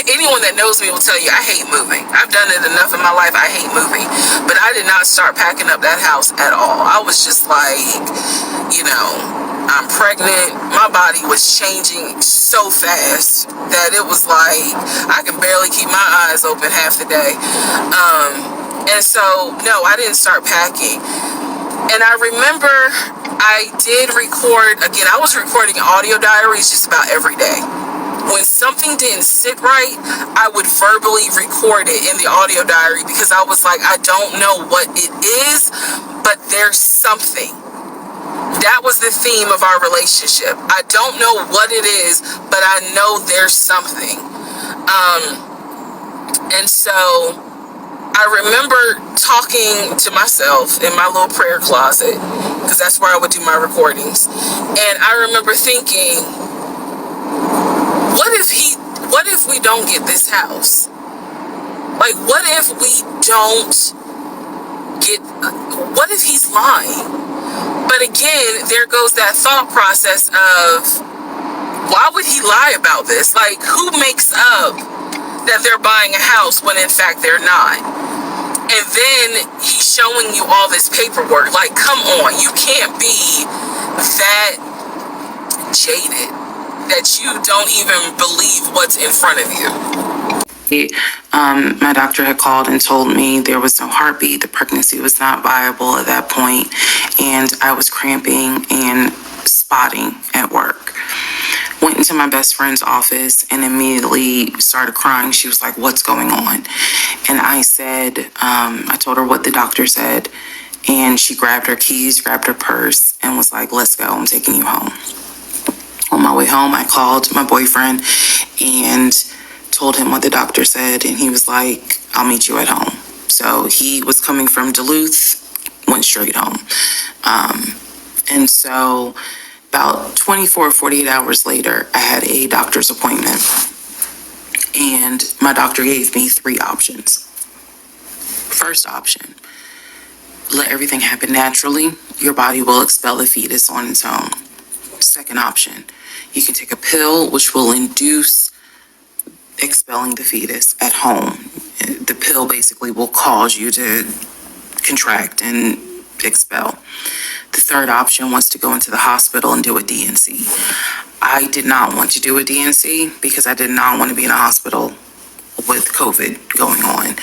Anyone that knows me will tell you I hate moving. I've done it enough in my life. I hate moving. But I did not start packing up that house at all. I was just like, I'm pregnant. My body was changing so fast that it was like I can barely keep my eyes open half the day. And so, no, I didn't start packing. And I remember I did record, again, I was recording audio diaries just about every day. When something didn't sit right, I would verbally record it in the audio diary because I was like, I don't know what it is, but there's something. That was the theme of our relationship. I don't know what it is, but I know there's something. And so I remember talking to myself in my little prayer closet, because that's where I would do my recordings. And I remember thinking, what if we don't get this house? Like, what if he's lying? But again, there goes that thought process of, why would he lie about this? Like, who makes up that they're buying a house when in fact they're not? And then he's showing you all this paperwork. Like, come on, you can't be that jaded that you don't even believe what's in front of you. My doctor had called and told me there was no heartbeat. The pregnancy was not viable at that point, and I was cramping and spotting at work. Went into my best friend's office and immediately started crying. She was like, what's going on? And I said, I told her what the doctor said, and she grabbed her keys, grabbed her purse, and was like, let's go, I'm taking you home. On my way home, I called my boyfriend and told him what the doctor said, and he was like, I'll meet you at home. So he was coming from Duluth, went straight home. And so about 24, 48 hours later, I had a doctor's appointment, and my doctor gave me 3 options. First option, let everything happen naturally. Your body will expel the fetus on its own. Second option, you can take a pill which will induce expelling the fetus at home. The pill basically will cause you to contract and expel. The third option was to go into the hospital and do a D&C. I did not want to do a D&C because I did not want to be in a hospital with COVID going on.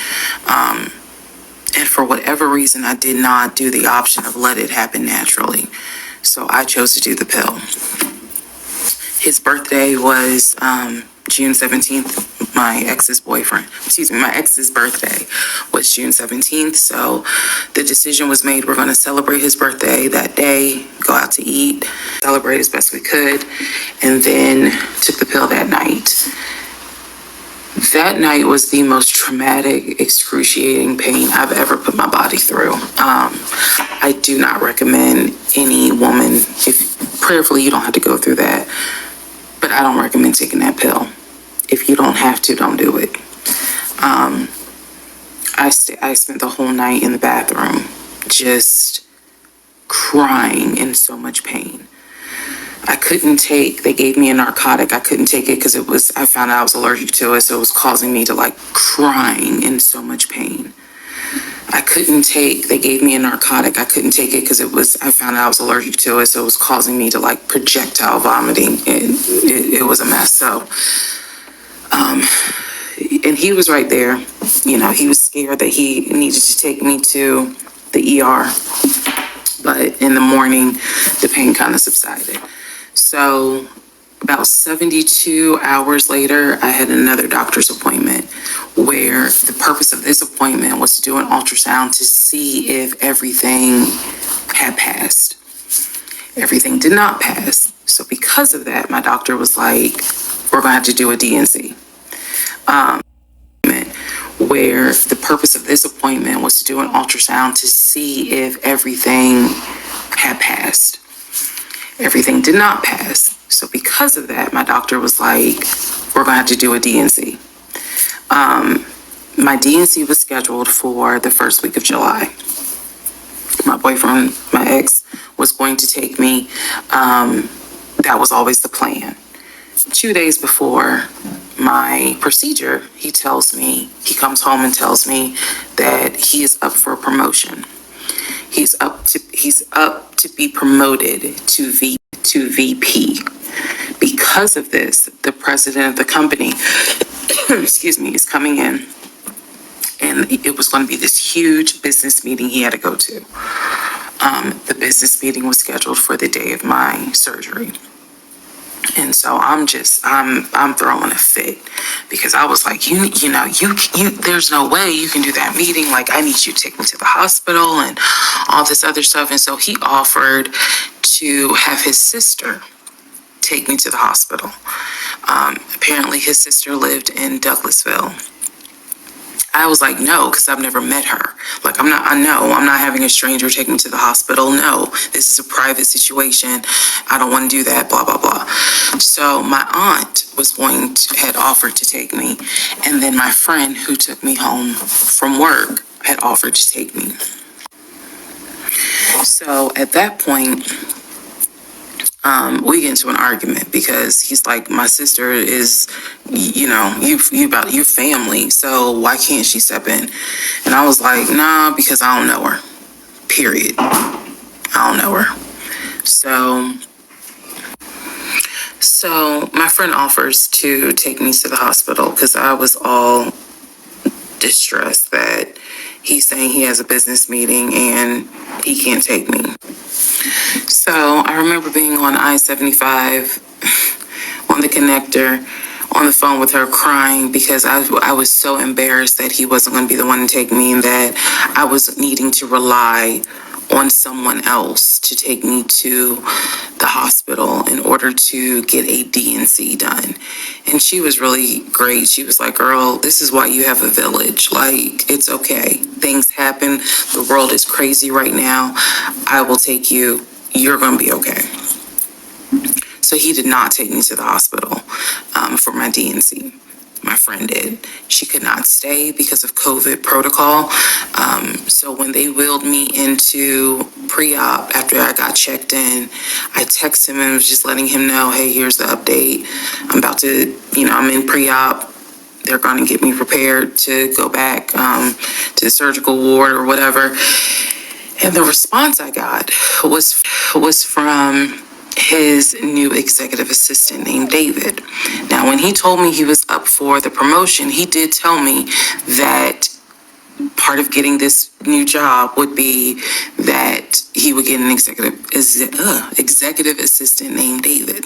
And for whatever reason, I did not do the option of let it happen naturally. So I chose to do the pill. His birthday was June 17th. My ex's birthday was June 17th. So the decision was made, we're going to celebrate his birthday that day, go out to eat, celebrate as best we could, and then took the pill that night. That night was the most traumatic, excruciating pain I've ever put my body through. I do not recommend any woman, if prayerfully you don't have to go through that, but I don't recommend taking that pill. If you don't have to, don't do it. I spent the whole night in the bathroom just crying in so much pain. They gave me a narcotic. I couldn't take it because I found out I was allergic to it. So it was causing me to crying in so much pain. They gave me a narcotic. I couldn't take it because I found out I was allergic to it. So it was causing me to projectile vomiting. And it was a mess. So, and he was right there. He was scared that he needed to take me to the ER. But in the morning, the pain kind of subsided. So about 72 hours later, I had another doctor's appointment where the purpose of this appointment was to do an ultrasound to see if everything had passed. Everything did not pass. So because of that, my doctor was like, we're going to have to do a DNC. Where the purpose of this appointment was to do an ultrasound to see if everything had passed. Everything did not pass. So because of that, my doctor was like, we're going to have to do a DNC. My DNC was scheduled for the first week of July. My boyfriend, my ex, was going to take me. That was always the plan. 2 days before my procedure, he comes home and tells me that he is up for a promotion. He's up to be promoted to VP. Because of this, the president of the company, is coming in, and it was going to be this huge business meeting he had to go to. The business meeting was scheduled for the day of my surgery. And so I'm throwing a fit because I was like, there's no way you can do that meeting. I need you to take me to the hospital and all this other stuff. And so he offered to have his sister take me to the hospital. Apparently his sister lived in Douglasville. I was like, no, because I've never met her. I'm not having a stranger take me to the hospital. No, this is a private situation. I don't want to do that, blah, blah, blah. So my aunt had offered to take me. And then my friend who took me home from work had offered to take me. So at that point, we get into an argument because he's like, my sister is, you about your family, so why can't she step in? And I was like, nah, because I don't know her, period. I don't know her. So my friend offers to take me to the hospital because I was all distressed that he's saying he has a business meeting and he can't take me. So I remember being on I-75 on the connector on the phone with her crying because I was so embarrassed that he wasn't going to be the one to take me and that I was needing to rely on someone else to take me to the hospital in order to get a DNC done. And she was really great. She was like, girl, this is why you have a village. It's okay. Things happen. The world is crazy right now. I will take you. You're going to be okay. So he did not take me to the hospital for my DNC. My friend did. She could not stay because of COVID protocol. So when they wheeled me into pre-op after I got checked in, I texted him and was just letting him know, hey, here's the update. I'm in pre-op. They're going to get me prepared to go back to the surgical ward or whatever. And the response I got was from his new executive assistant named David. Now, when he told me he was up for the promotion, he did tell me that part of getting this new job would be that he would get an executive assistant named David.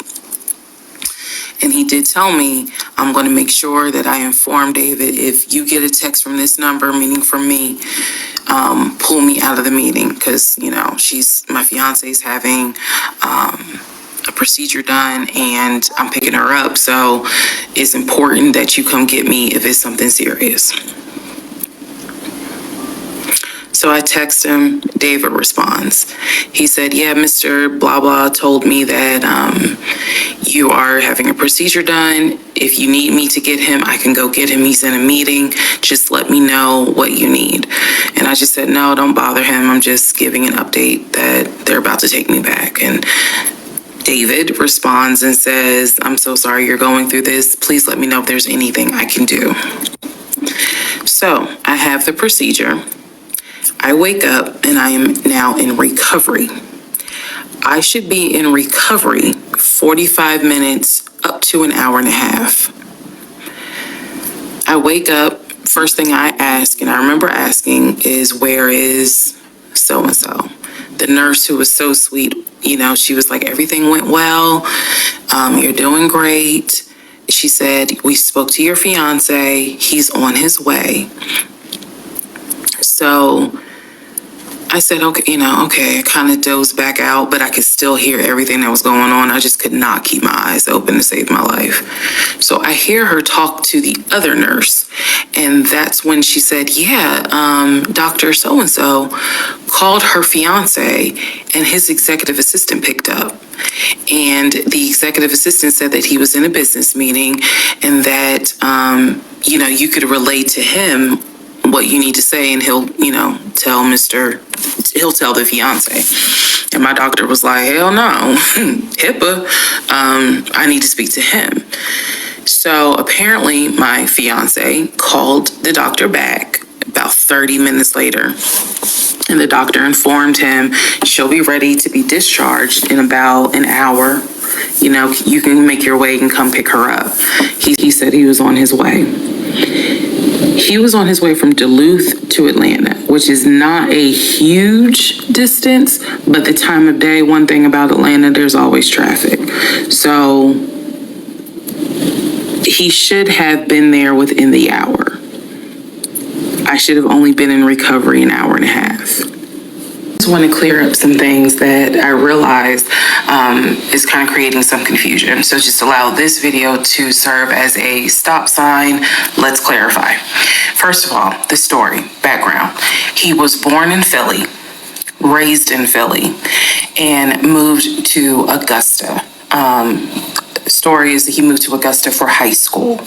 And he did tell me, I'm going to make sure that I inform David, if you get a text from this number, meaning from me, pull me out of the meeting because, my fiance is having a procedure done and I'm picking her up. So it's important that you come get me if it's something serious. So I text him. David responds. He said, yeah, Mr. Blah Blah told me that you are having a procedure done. If you need me to get him, I can go get him. He's in a meeting. Just let me know what you need. And I just said, no, don't bother him. I'm just giving an update that they're about to take me back. And David responds and says, I'm so sorry you're going through this. Please let me know if there's anything I can do. So I have the procedure. I wake up and I am now in recovery. I should be in recovery 45 minutes up to an hour and a half. I wake up, first thing I ask, and I remember asking, is where is so-and-so? The nurse, who was so sweet, she was like, everything went well. You're doing great. She said, we spoke to your fiance. He's on his way. So I said, okay, I kind of dozed back out, but I could still hear everything that was going on. I just could not keep my eyes open to save my life. So I hear her talk to the other nurse, and that's when she said, Dr. So-and-so called her fiance, and his executive assistant picked up. And the executive assistant said that he was in a business meeting and that, you could relate to him what you need to say, and he'll tell the fiance. And my doctor was like, hell no, HIPAA, I need to speak to him. So apparently my fiance called the doctor back about 30 minutes later, and the doctor informed him she'll be ready to be discharged in about an hour. You can make your way and come pick her up. He said he was on his way. He was on his way from Duluth to Atlanta, which is not a huge distance, but the time of day, one thing about Atlanta, there's always traffic. So he should have been there within the hour. I should have only been in recovery an hour and a half. I just want to clear up some things that I realized is kind of creating some confusion. So just allow this video to serve as a stop sign. Let's clarify. First of all, the story, background. He was born in Philly, raised in Philly, and moved to Augusta. Story is that he moved to Augusta for high school.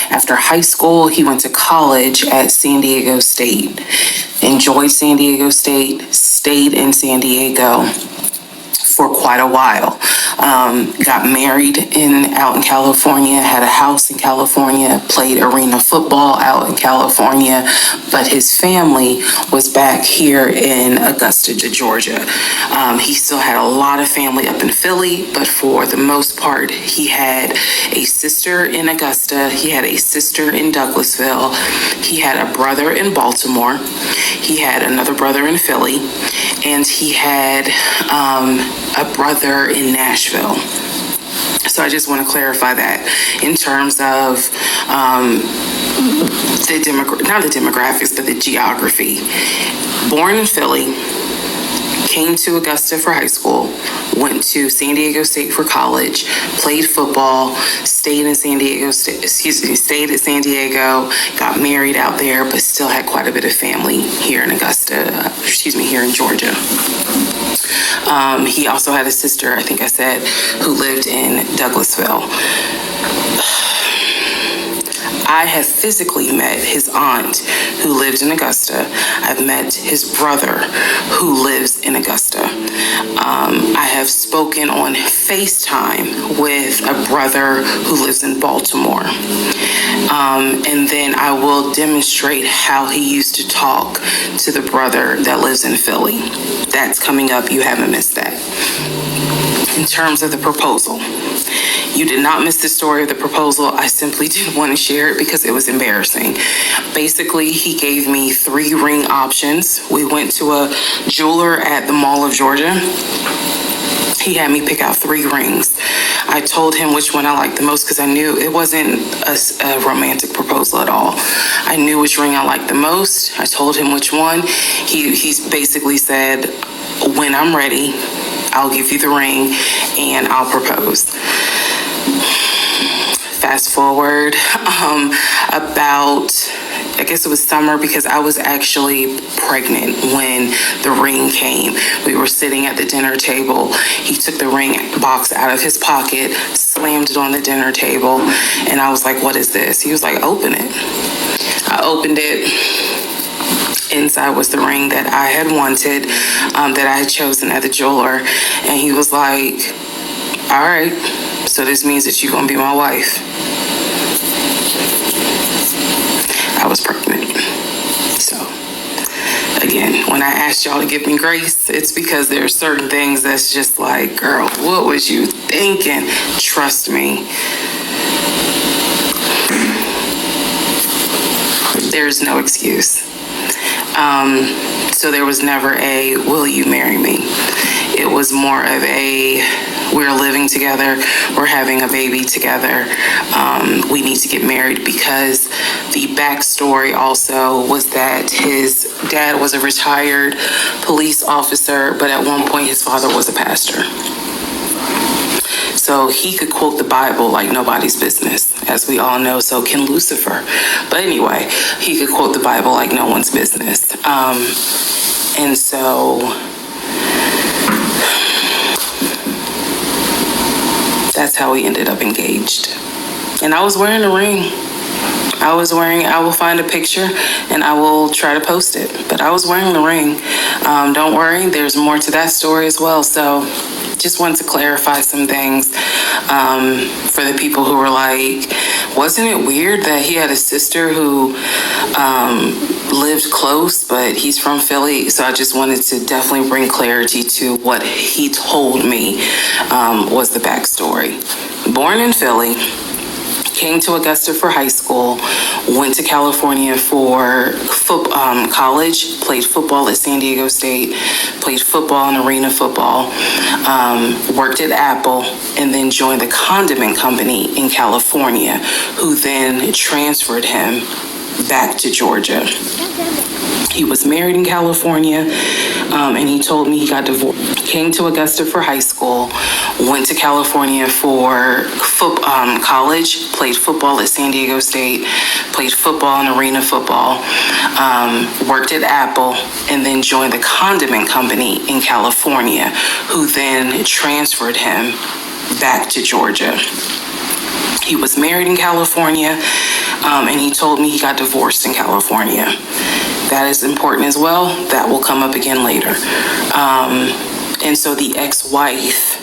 After high school, he went to college at San Diego State. Enjoyed San Diego State, stayed in San Diego for quite a while. Got married out in California, had a house in California, played arena football out in California, but his family was back here in Augusta, Georgia. He still had a lot of family up in Philly, but for the most part, he had a sister in Augusta, he had a sister in Douglasville, he had a brother in Baltimore, he had another brother in Philly, and he had a brother in Nashville. So I just want to clarify that in terms of not the demographics, but the geography. Born in Philly, came to Augusta for high school, went to San Diego State for college, played football, stayed at San Diego, got married out there, but still had quite a bit of family here in here in Georgia. He also had a sister, I think I said, who lived in Douglasville. I have physically met his aunt who lived in Augusta. I've met his brother who lives in Augusta. I have spoken on FaceTime with a brother who lives in Baltimore. And then I will demonstrate how he used to talk to the brother that lives in Philly. That's coming up. You haven't missed that. In terms of the proposal, you did not miss the story of the proposal. I simply didn't want to share it because it was embarrassing. Basically, he gave me 3 ring options. We went to a jeweler at the Mall of Georgia. He had me pick out 3 rings. I told him which one I liked the most because I knew it wasn't a romantic proposal at all. I knew which ring I liked the most. I told him which one. He basically said, when I'm ready, I'll give you the ring and I'll propose. Fast forward about I guess it was summer, because I was actually pregnant when the ring came. We were sitting at the dinner table. He took the ring box out of his pocket, slammed it on the dinner table, and I was like, what is this? He was like, open it. I opened it. Inside was the ring that I had wanted, that I had chosen at the jeweler. And he was like, all right, so this means that you're going to be my wife. I was pregnant. So, again, when I asked y'all to give me grace, it's because there are certain things that's just like, girl, what was you thinking? Trust me. There's no excuse. So there was never a, will you marry me? It was more of a, we're living together, we're having a baby together, we need to get married, because the backstory also was that his dad was a retired police officer, but at one point his father was a pastor. So he could quote the Bible like nobody's business, as we all know, so can Lucifer. But anyway, he could quote the Bible like no one's business. And so that's how we ended up engaged. And I was wearing a ring. I will find a picture and I will try to post it. But I was wearing the ring. Don't worry, there's more to that story as well. So just wanted to clarify some things for the people who were like, wasn't it weird that he had a sister who lived close, but he's from Philly? So I just wanted to definitely bring clarity to what he told me was the backstory. Born in Philly, came to Augusta for high school, went to California for college, played football at San Diego State, played football and arena football, worked at Apple, and then joined the condiment company in California, who then transferred him back to Georgia. He was married in California, and he told me he got divorced. Came to Augusta for high school, went to California for college, played football at San Diego State, played football and arena football, worked at Apple, and then joined the condiment company in California, who then transferred him back to Georgia. He was married in California, and he told me he got divorced in California. That is important as well. That will come up again later. And so the ex-wife,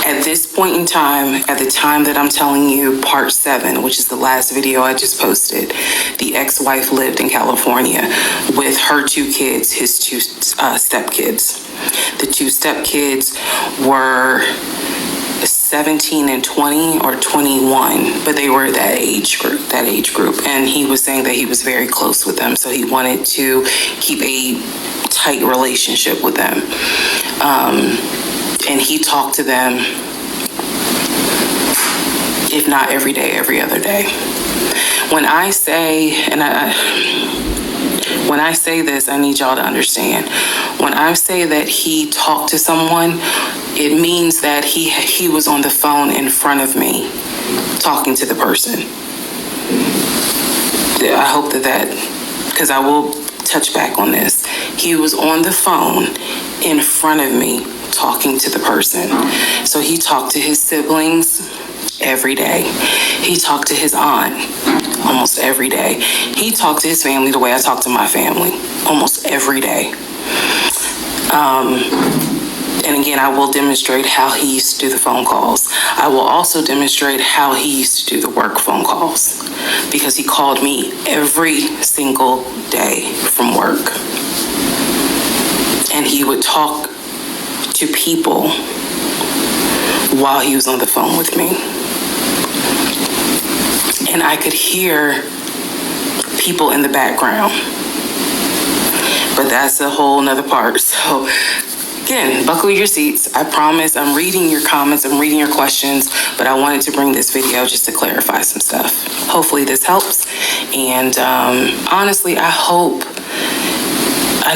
at this point in time, at the time that I'm telling you, part 7, which is the last video I just posted, the ex-wife lived in California with her 2 kids, his 2 stepkids. The 2 stepkids were 17 and 20 or 21, but they were that age group. And he was saying that he was very close with them, so he wanted to keep a tight relationship with them. And he talked to them, if not every day, every other day. When I say, when I say this, I need y'all to understand. When I say that he talked to someone, it means that he was on the phone in front of me talking to the person. I hope that, because I will touch back on this. He was on the phone in front of me talking to the person. So he talked to his siblings every day. He talked to his aunt almost every day. He talked to his family the way I talk to my family almost every day. And again, I will demonstrate how he used to do the phone calls. I will also demonstrate how he used to do the work phone calls, because he called me every single day from work. And he would talk to people while he was on the phone with me. And I could hear people in the background. But that's a whole nother part. So again, buckle your seats. I promise I'm reading your comments, I'm reading your questions, but I wanted to bring this video just to clarify some stuff. Hopefully this helps. And honestly, I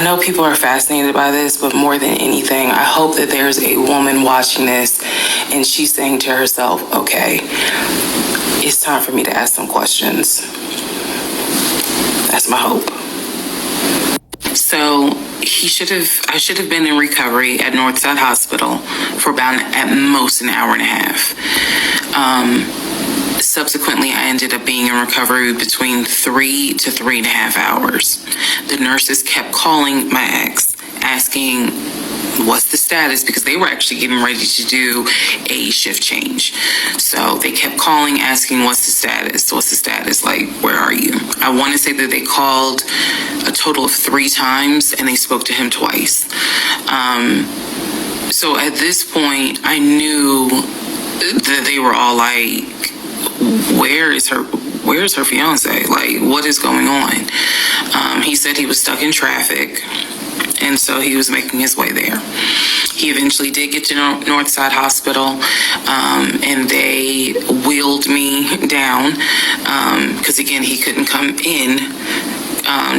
know people are fascinated by this, but more than anything, I hope that there's a woman watching this and she's saying to herself, okay, it's time for me to ask some questions. That's my hope. So I should have been in recovery at Northside Hospital for about at most an hour and a half. Subsequently, I ended up being in recovery between 3 to 3.5 hours. The nurses kept calling my ex, asking what's the status, because they were actually getting ready to do a shift change. So they kept calling, asking what's the status, like, where are you? I want to say that they called a total of 3 times and they spoke to him twice. So at this point, I knew that they were all like, where's her fiance? Like, what is going on? He said he was stuck in traffic, and so he was making his way there. He eventually did get to Northside Hospital, and they wheeled me down, because again, he couldn't come in,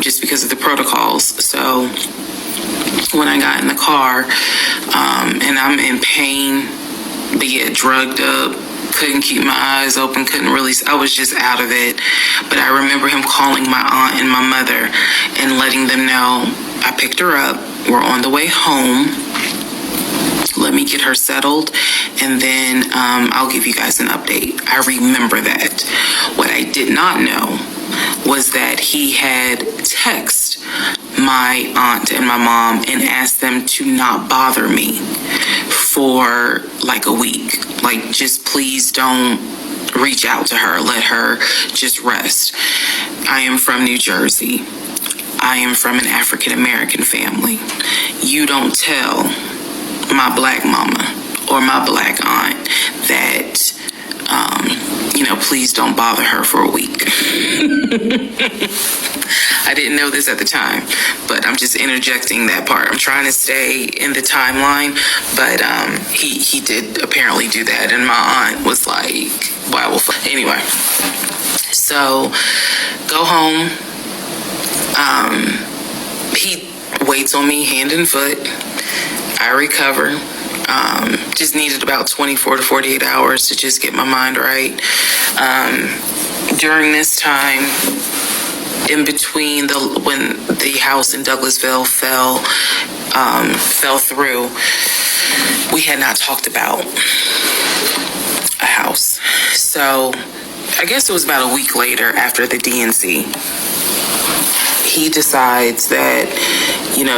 just because of the protocols. So when I got in the car, and I'm in pain, but yet drugged up, couldn't keep my eyes open, I was just out of it. But I remember him calling my aunt and my mother and letting them know I picked her up, we're on the way home, let me get her settled, and then I'll give you guys an update. I remember that. What I did not know was that he had texted my aunt and my mom and asked them to not bother me for like a week. Like, just please don't reach out to her. Let her just rest. I am from New Jersey. I am from an African American family. You don't tell my black mama or my black aunt that, please don't bother her for a week. I didn't know this at the time, but I'm just interjecting that part. I'm trying to stay in the timeline, but he did apparently do that, and my aunt was like, wow, well, anyway. So, go home. He waits on me hand and foot. I recover. Just needed about 24 to 48 hours to just get my mind right. During this time, in between when the house in Douglasville fell through, we had not talked about a house. So I guess it was about a week later, after the DNC, he decides that,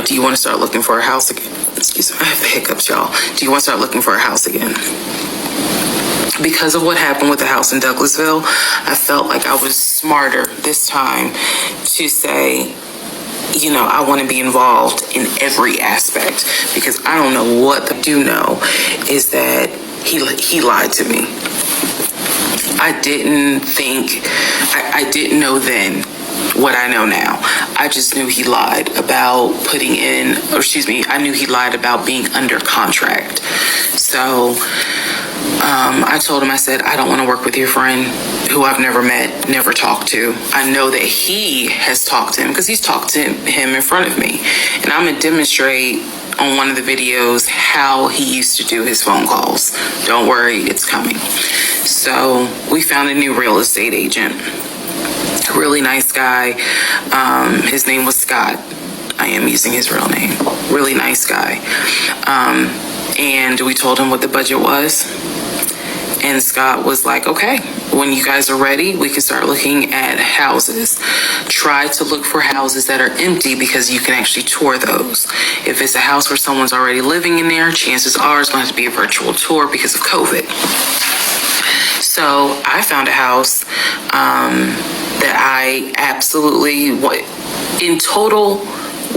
do you want to start looking for a house again? Excuse me, I have the hiccups, y'all. Do you want to start looking for a house again? Because of what happened with the house in Douglasville, I felt like I was smarter this time to say, I want to be involved in every aspect, because I don't know what I do know is that he lied to me. I didn't know then what I know now. I just knew he lied about I knew he lied about being under contract. So I told him, I said, I don't want to work with your friend who I've never met, never talked to. I know that he has talked to him because he's talked to him in front of me. And I'm going to demonstrate on one of the videos how he used to do his phone calls. Don't worry, it's coming. So we found a new real estate agent. Really nice guy. His name was Scott. I am using his real name. Really nice guy. And we told him what the budget was. And Scott was like, okay, when you guys are ready, we can start looking at houses. Try to look for houses that are empty, because you can actually tour those. If it's a house where someone's already living in there, chances are it's going to be a virtual tour because of COVID. So I found a house that I absolutely, in total,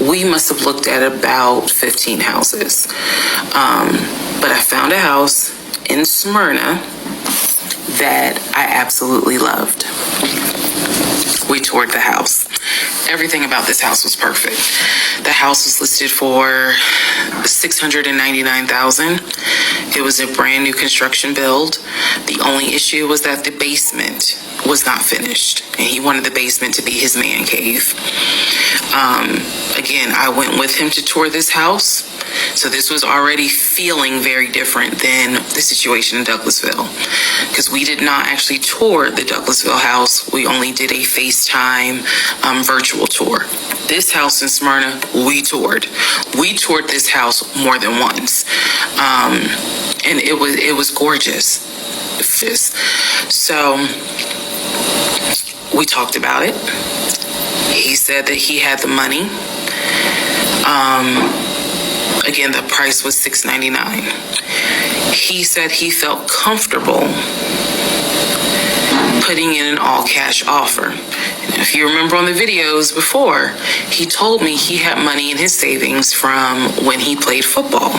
we must have looked at about 15 houses. But I found a house in Smyrna that I absolutely loved. We toured the house. Everything about this house was perfect. The house was listed for $699,000. It was a brand new construction build. The only issue was that the basement was not finished, and he wanted the basement to be his man cave. Again, I went with him to tour this house. So this was already feeling very different than the situation in Douglasville, because we did not actually tour the Douglasville house. We only did a FaceTime virtual tour. This house in Smyrna, we toured. We toured this house more than once, and it was gorgeous. So we talked about it. He said that he had the money. Again, the price was $699. He said he felt comfortable putting in an all-cash offer. And if you remember on the videos before, he told me he had money in his savings from when he played football.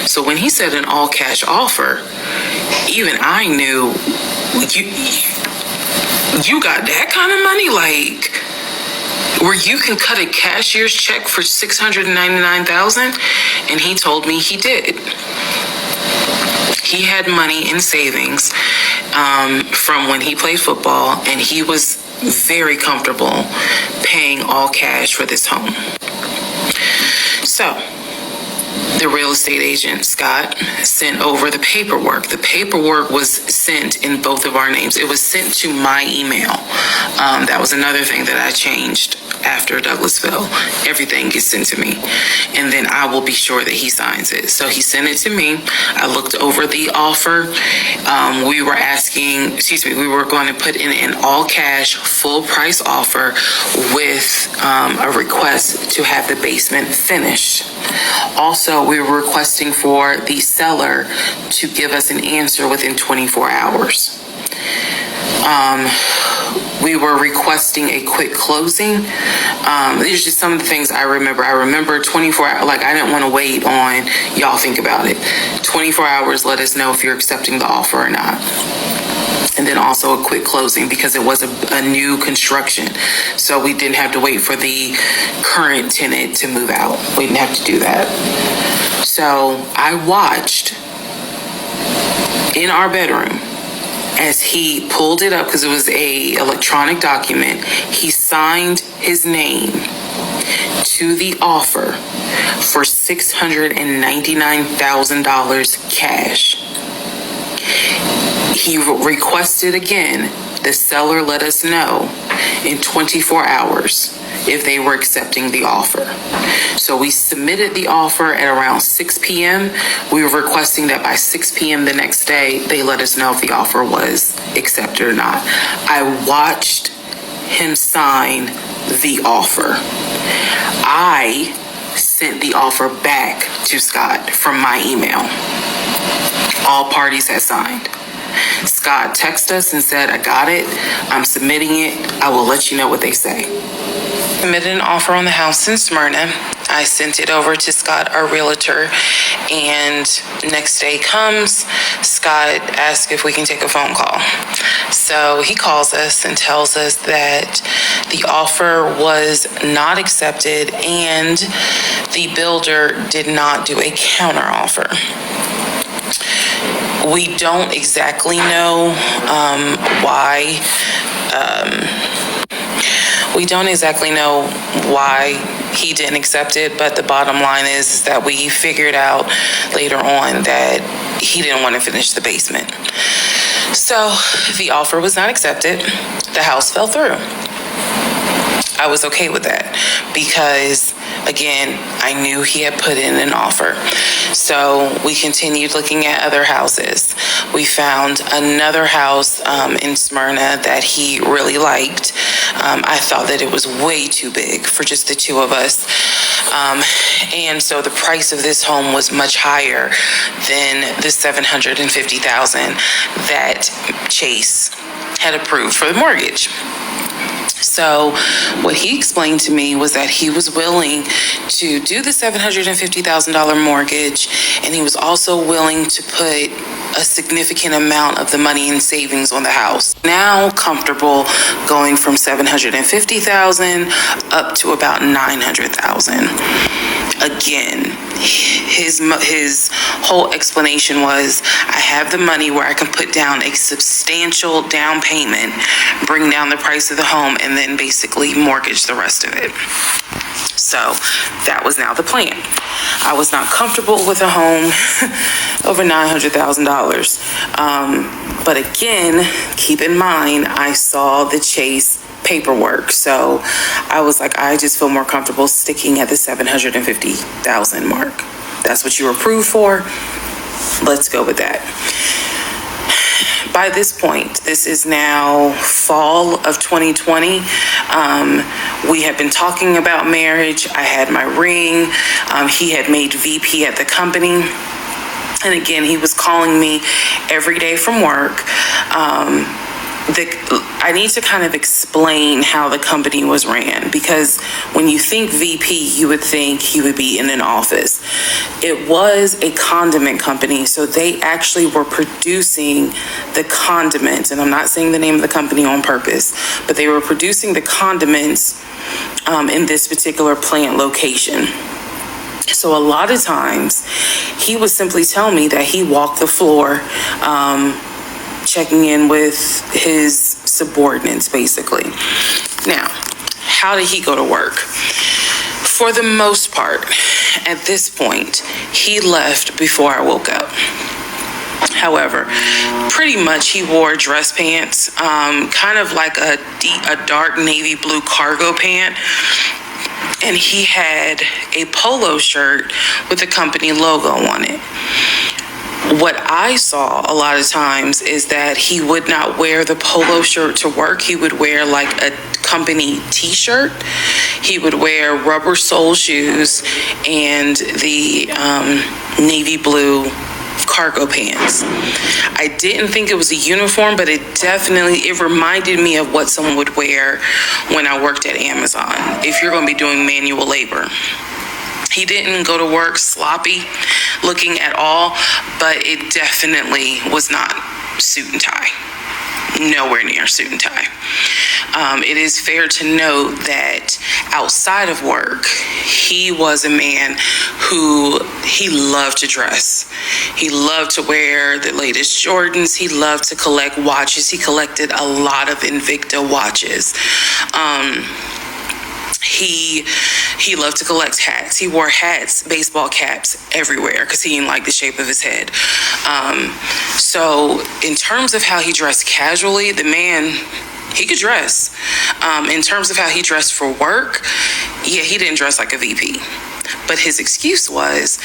So when he said an all-cash offer, even I knew, you got that kind of money? Like, where you can cut a cashier's check for $699,000? And he told me he did. He had money in savings from when he played football, and he was very comfortable paying all cash for this home. So the real estate agent, Scott, sent over the paperwork. The paperwork was sent in both of our names. It was sent to my email. That was another thing that I changed after Douglasville. Everything gets sent to me, and then I will be sure that he signs it. So he sent it to me. I looked over the offer. We were going to put in an all cash, full price offer with a request to have the basement finished. Also, we were requesting for the seller to give us an answer within 24 hours. We were requesting a quick closing. These are just some of the things I remember. I remember 24 hours, like I didn't want to wait on, y'all think about it. 24 hours, let us know if you're accepting the offer or not. And then also a quick closing, because it was a new construction. So we didn't have to wait for the current tenant to move out. We didn't have to do that. So I watched in our bedroom as he pulled it up, because it was a electronic document. He signed his name to the offer for $699,000 cash. He requested again, the seller let us know in 24 hours if they were accepting the offer. So we submitted the offer at around 6 p.m. We were requesting that by 6 p.m. the next day, they let us know if the offer was accepted or not. I watched him sign the offer. I sent the offer back to Scott from my email. All parties had signed. Scott texted us and said, I got it. I'm submitting it. I will let you know what they say. Submitted an offer on the house in Smyrna. I sent it over to Scott, our realtor, and next day comes, Scott asks if we can take a phone call. So he calls us and tells us that the offer was not accepted and the builder did not do a counter offer. We don't exactly know why. We don't exactly know why he didn't accept it, but the bottom line is that we figured out later on that he didn't want to finish the basement. So the offer was not accepted. The house fell through. I was okay with that because, again, I knew he had put in an offer. So we continued looking at other houses. We found another house in Smyrna that he really liked. I thought that it was way too big for just the two of us. And so the price of this home was much higher than the $750,000 that Chase had approved for the mortgage. So what he explained to me was that he was willing to do the $750,000 mortgage, and he was also willing to put a significant amount of the money in savings on the house. Now comfortable going from $750,000 up to about $900,000. Again, his whole explanation was, I have the money where I can put down a substantial down payment, bring down the price of the home, and then basically mortgage the rest of it. So that was now the plan. I was not comfortable with a home over $900,000. But again, keep in mind, I saw the Chase paperwork. So I was like, I just feel more comfortable sticking at the $750,000 mark. That's what you were approved for. Let's go with that. By this point, this is now fall of 2020. We had been talking about marriage. I had my ring. He had made VP at the company. And again, he was calling me every day from work. I need to kind of explain how the company was ran, because when you think VP, you would think he would be in an office. It was a condiment company, so they actually were producing the condiments, and I'm not saying the name of the company on purpose, but they were producing the condiments in this particular plant location. So a lot of times, he would simply tell me that he walked the floor, checking in with his subordinates, basically. Now, how did he go to work? For the most part, at this point, he left before I woke up. However, pretty much he wore dress pants, kind of like a dark navy blue cargo pant. And he had a polo shirt with the company logo on it. What I saw a lot of times is that he would not wear the polo shirt to work. He would wear like a company t-shirt. He would wear rubber sole shoes and the navy blue cargo pants. I didn't think it was a uniform, but it reminded me of what someone would wear when I worked at Amazon, if you're going to be doing manual labor. He didn't go to work sloppy looking at all, but it definitely was not suit and tie. Nowhere near suit and tie. It is fair to note that outside of work, he was a man who he loved to dress. He loved to wear the latest Jordans. He loved to collect watches. He collected a lot of Invicta watches. He loved to collect hats. He wore hats, baseball caps everywhere because he didn't like the shape of his head. So in terms of how he dressed casually, the man, he could dress. In terms of how he dressed for work, yeah, he didn't dress like a VP. But his excuse was,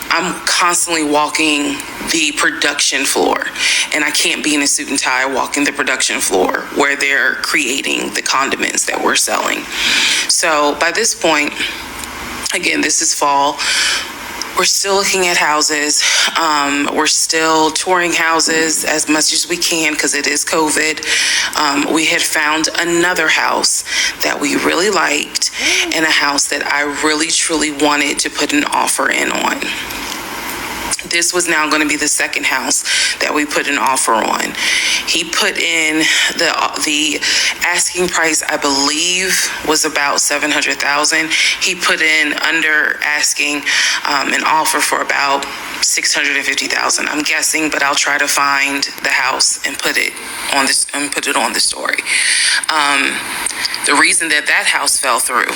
I'm constantly walking the production floor, and I can't be in a suit and tie walking the production floor where they're creating the condiments that we're selling. So by this point, again, this is fall. We're still looking at houses. We're still touring houses as much as we can because it is COVID. We had found another house that we really liked and a house that I really, truly wanted to put an offer in on. This was now going to be the second house that we put an offer on. He put in the asking price, I believe, was about $700,000. He put in under asking an offer for about $650,000. I'm guessing, but I'll try to find the house and put it on the story. The reason that house fell through,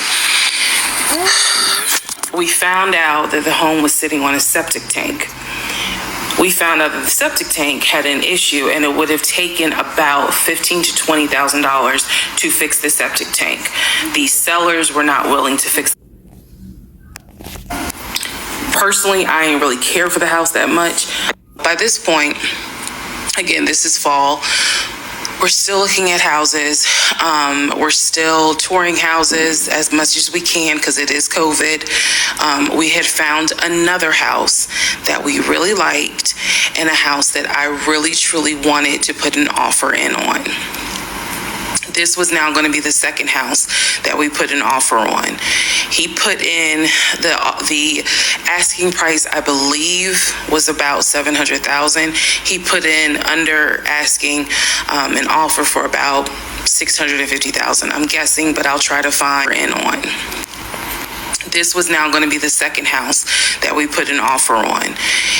we found out that the home was sitting on a septic tank. We found out that the septic tank had an issue, and it would have taken about $15,000 to $20,000 to fix the septic tank. The sellers were not willing to fix it. Personally, I didn't really care for the house that much. By this point, again, this is fall. We're still looking at houses. We're still touring houses as much as we can because it is COVID. We had found another house that we really liked and a house that I really, truly wanted to put an offer in on. This was now going to be the second house that we put an offer on. He put in the asking price, I believe, was about $700,000. He put in under asking an offer for about $650,000. I'm guessing, but I'll try to find in on. This was now going to be the second house that we put an offer on.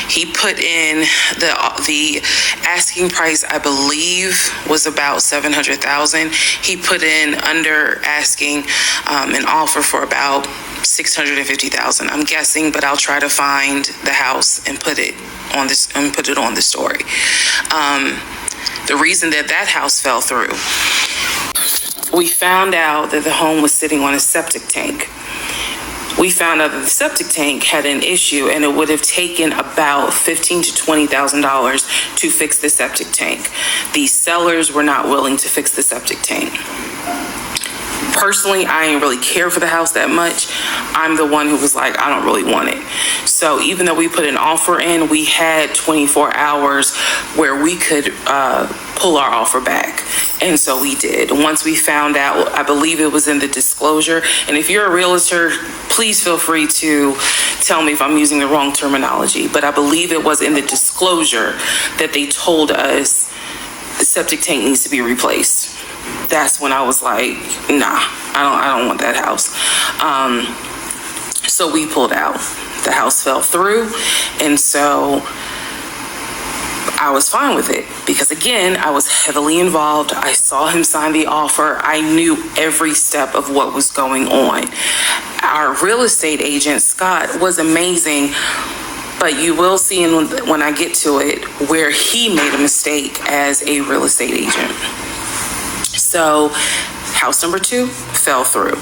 He put in the asking price, I believe, was about $700,000. He put in under asking an offer for about $650,000. I'm guessing, but I'll try to find the house and put it on the story. The reason that house fell through, we found out that the home was sitting on a septic tank. We found out that the septic tank had an issue, and it would have taken about $15,000 to $20,000 to fix the septic tank. The sellers were not willing to fix the septic tank. Personally, I didn't really care for the house that much. I'm the one who was like, I don't really want it. So even though we put an offer in, we had 24 hours where we could pull our offer back. And so we did. Once we found out, I believe it was in the disclosure. And if you're a realtor, please feel free to tell me if I'm using the wrong terminology. But I believe it was in the disclosure that they told us the septic tank needs to be replaced. That's when I was like, nah, I don't want that house. So we pulled out. The house fell through, and so I was fine with it because, again, I was heavily involved. I saw him sign the offer. I knew every step of what was going on. Our real estate agent, Scott, was amazing, but you will see when I get to it where he made a mistake as a real estate agent. So house number 2 fell through.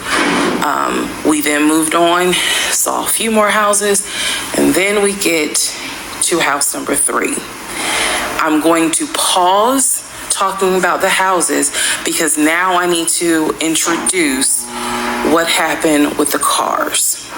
We then moved on, saw a few more houses, and then we get to house number 3. I'm going to pause talking about the houses because now I need to introduce what happened with the cars.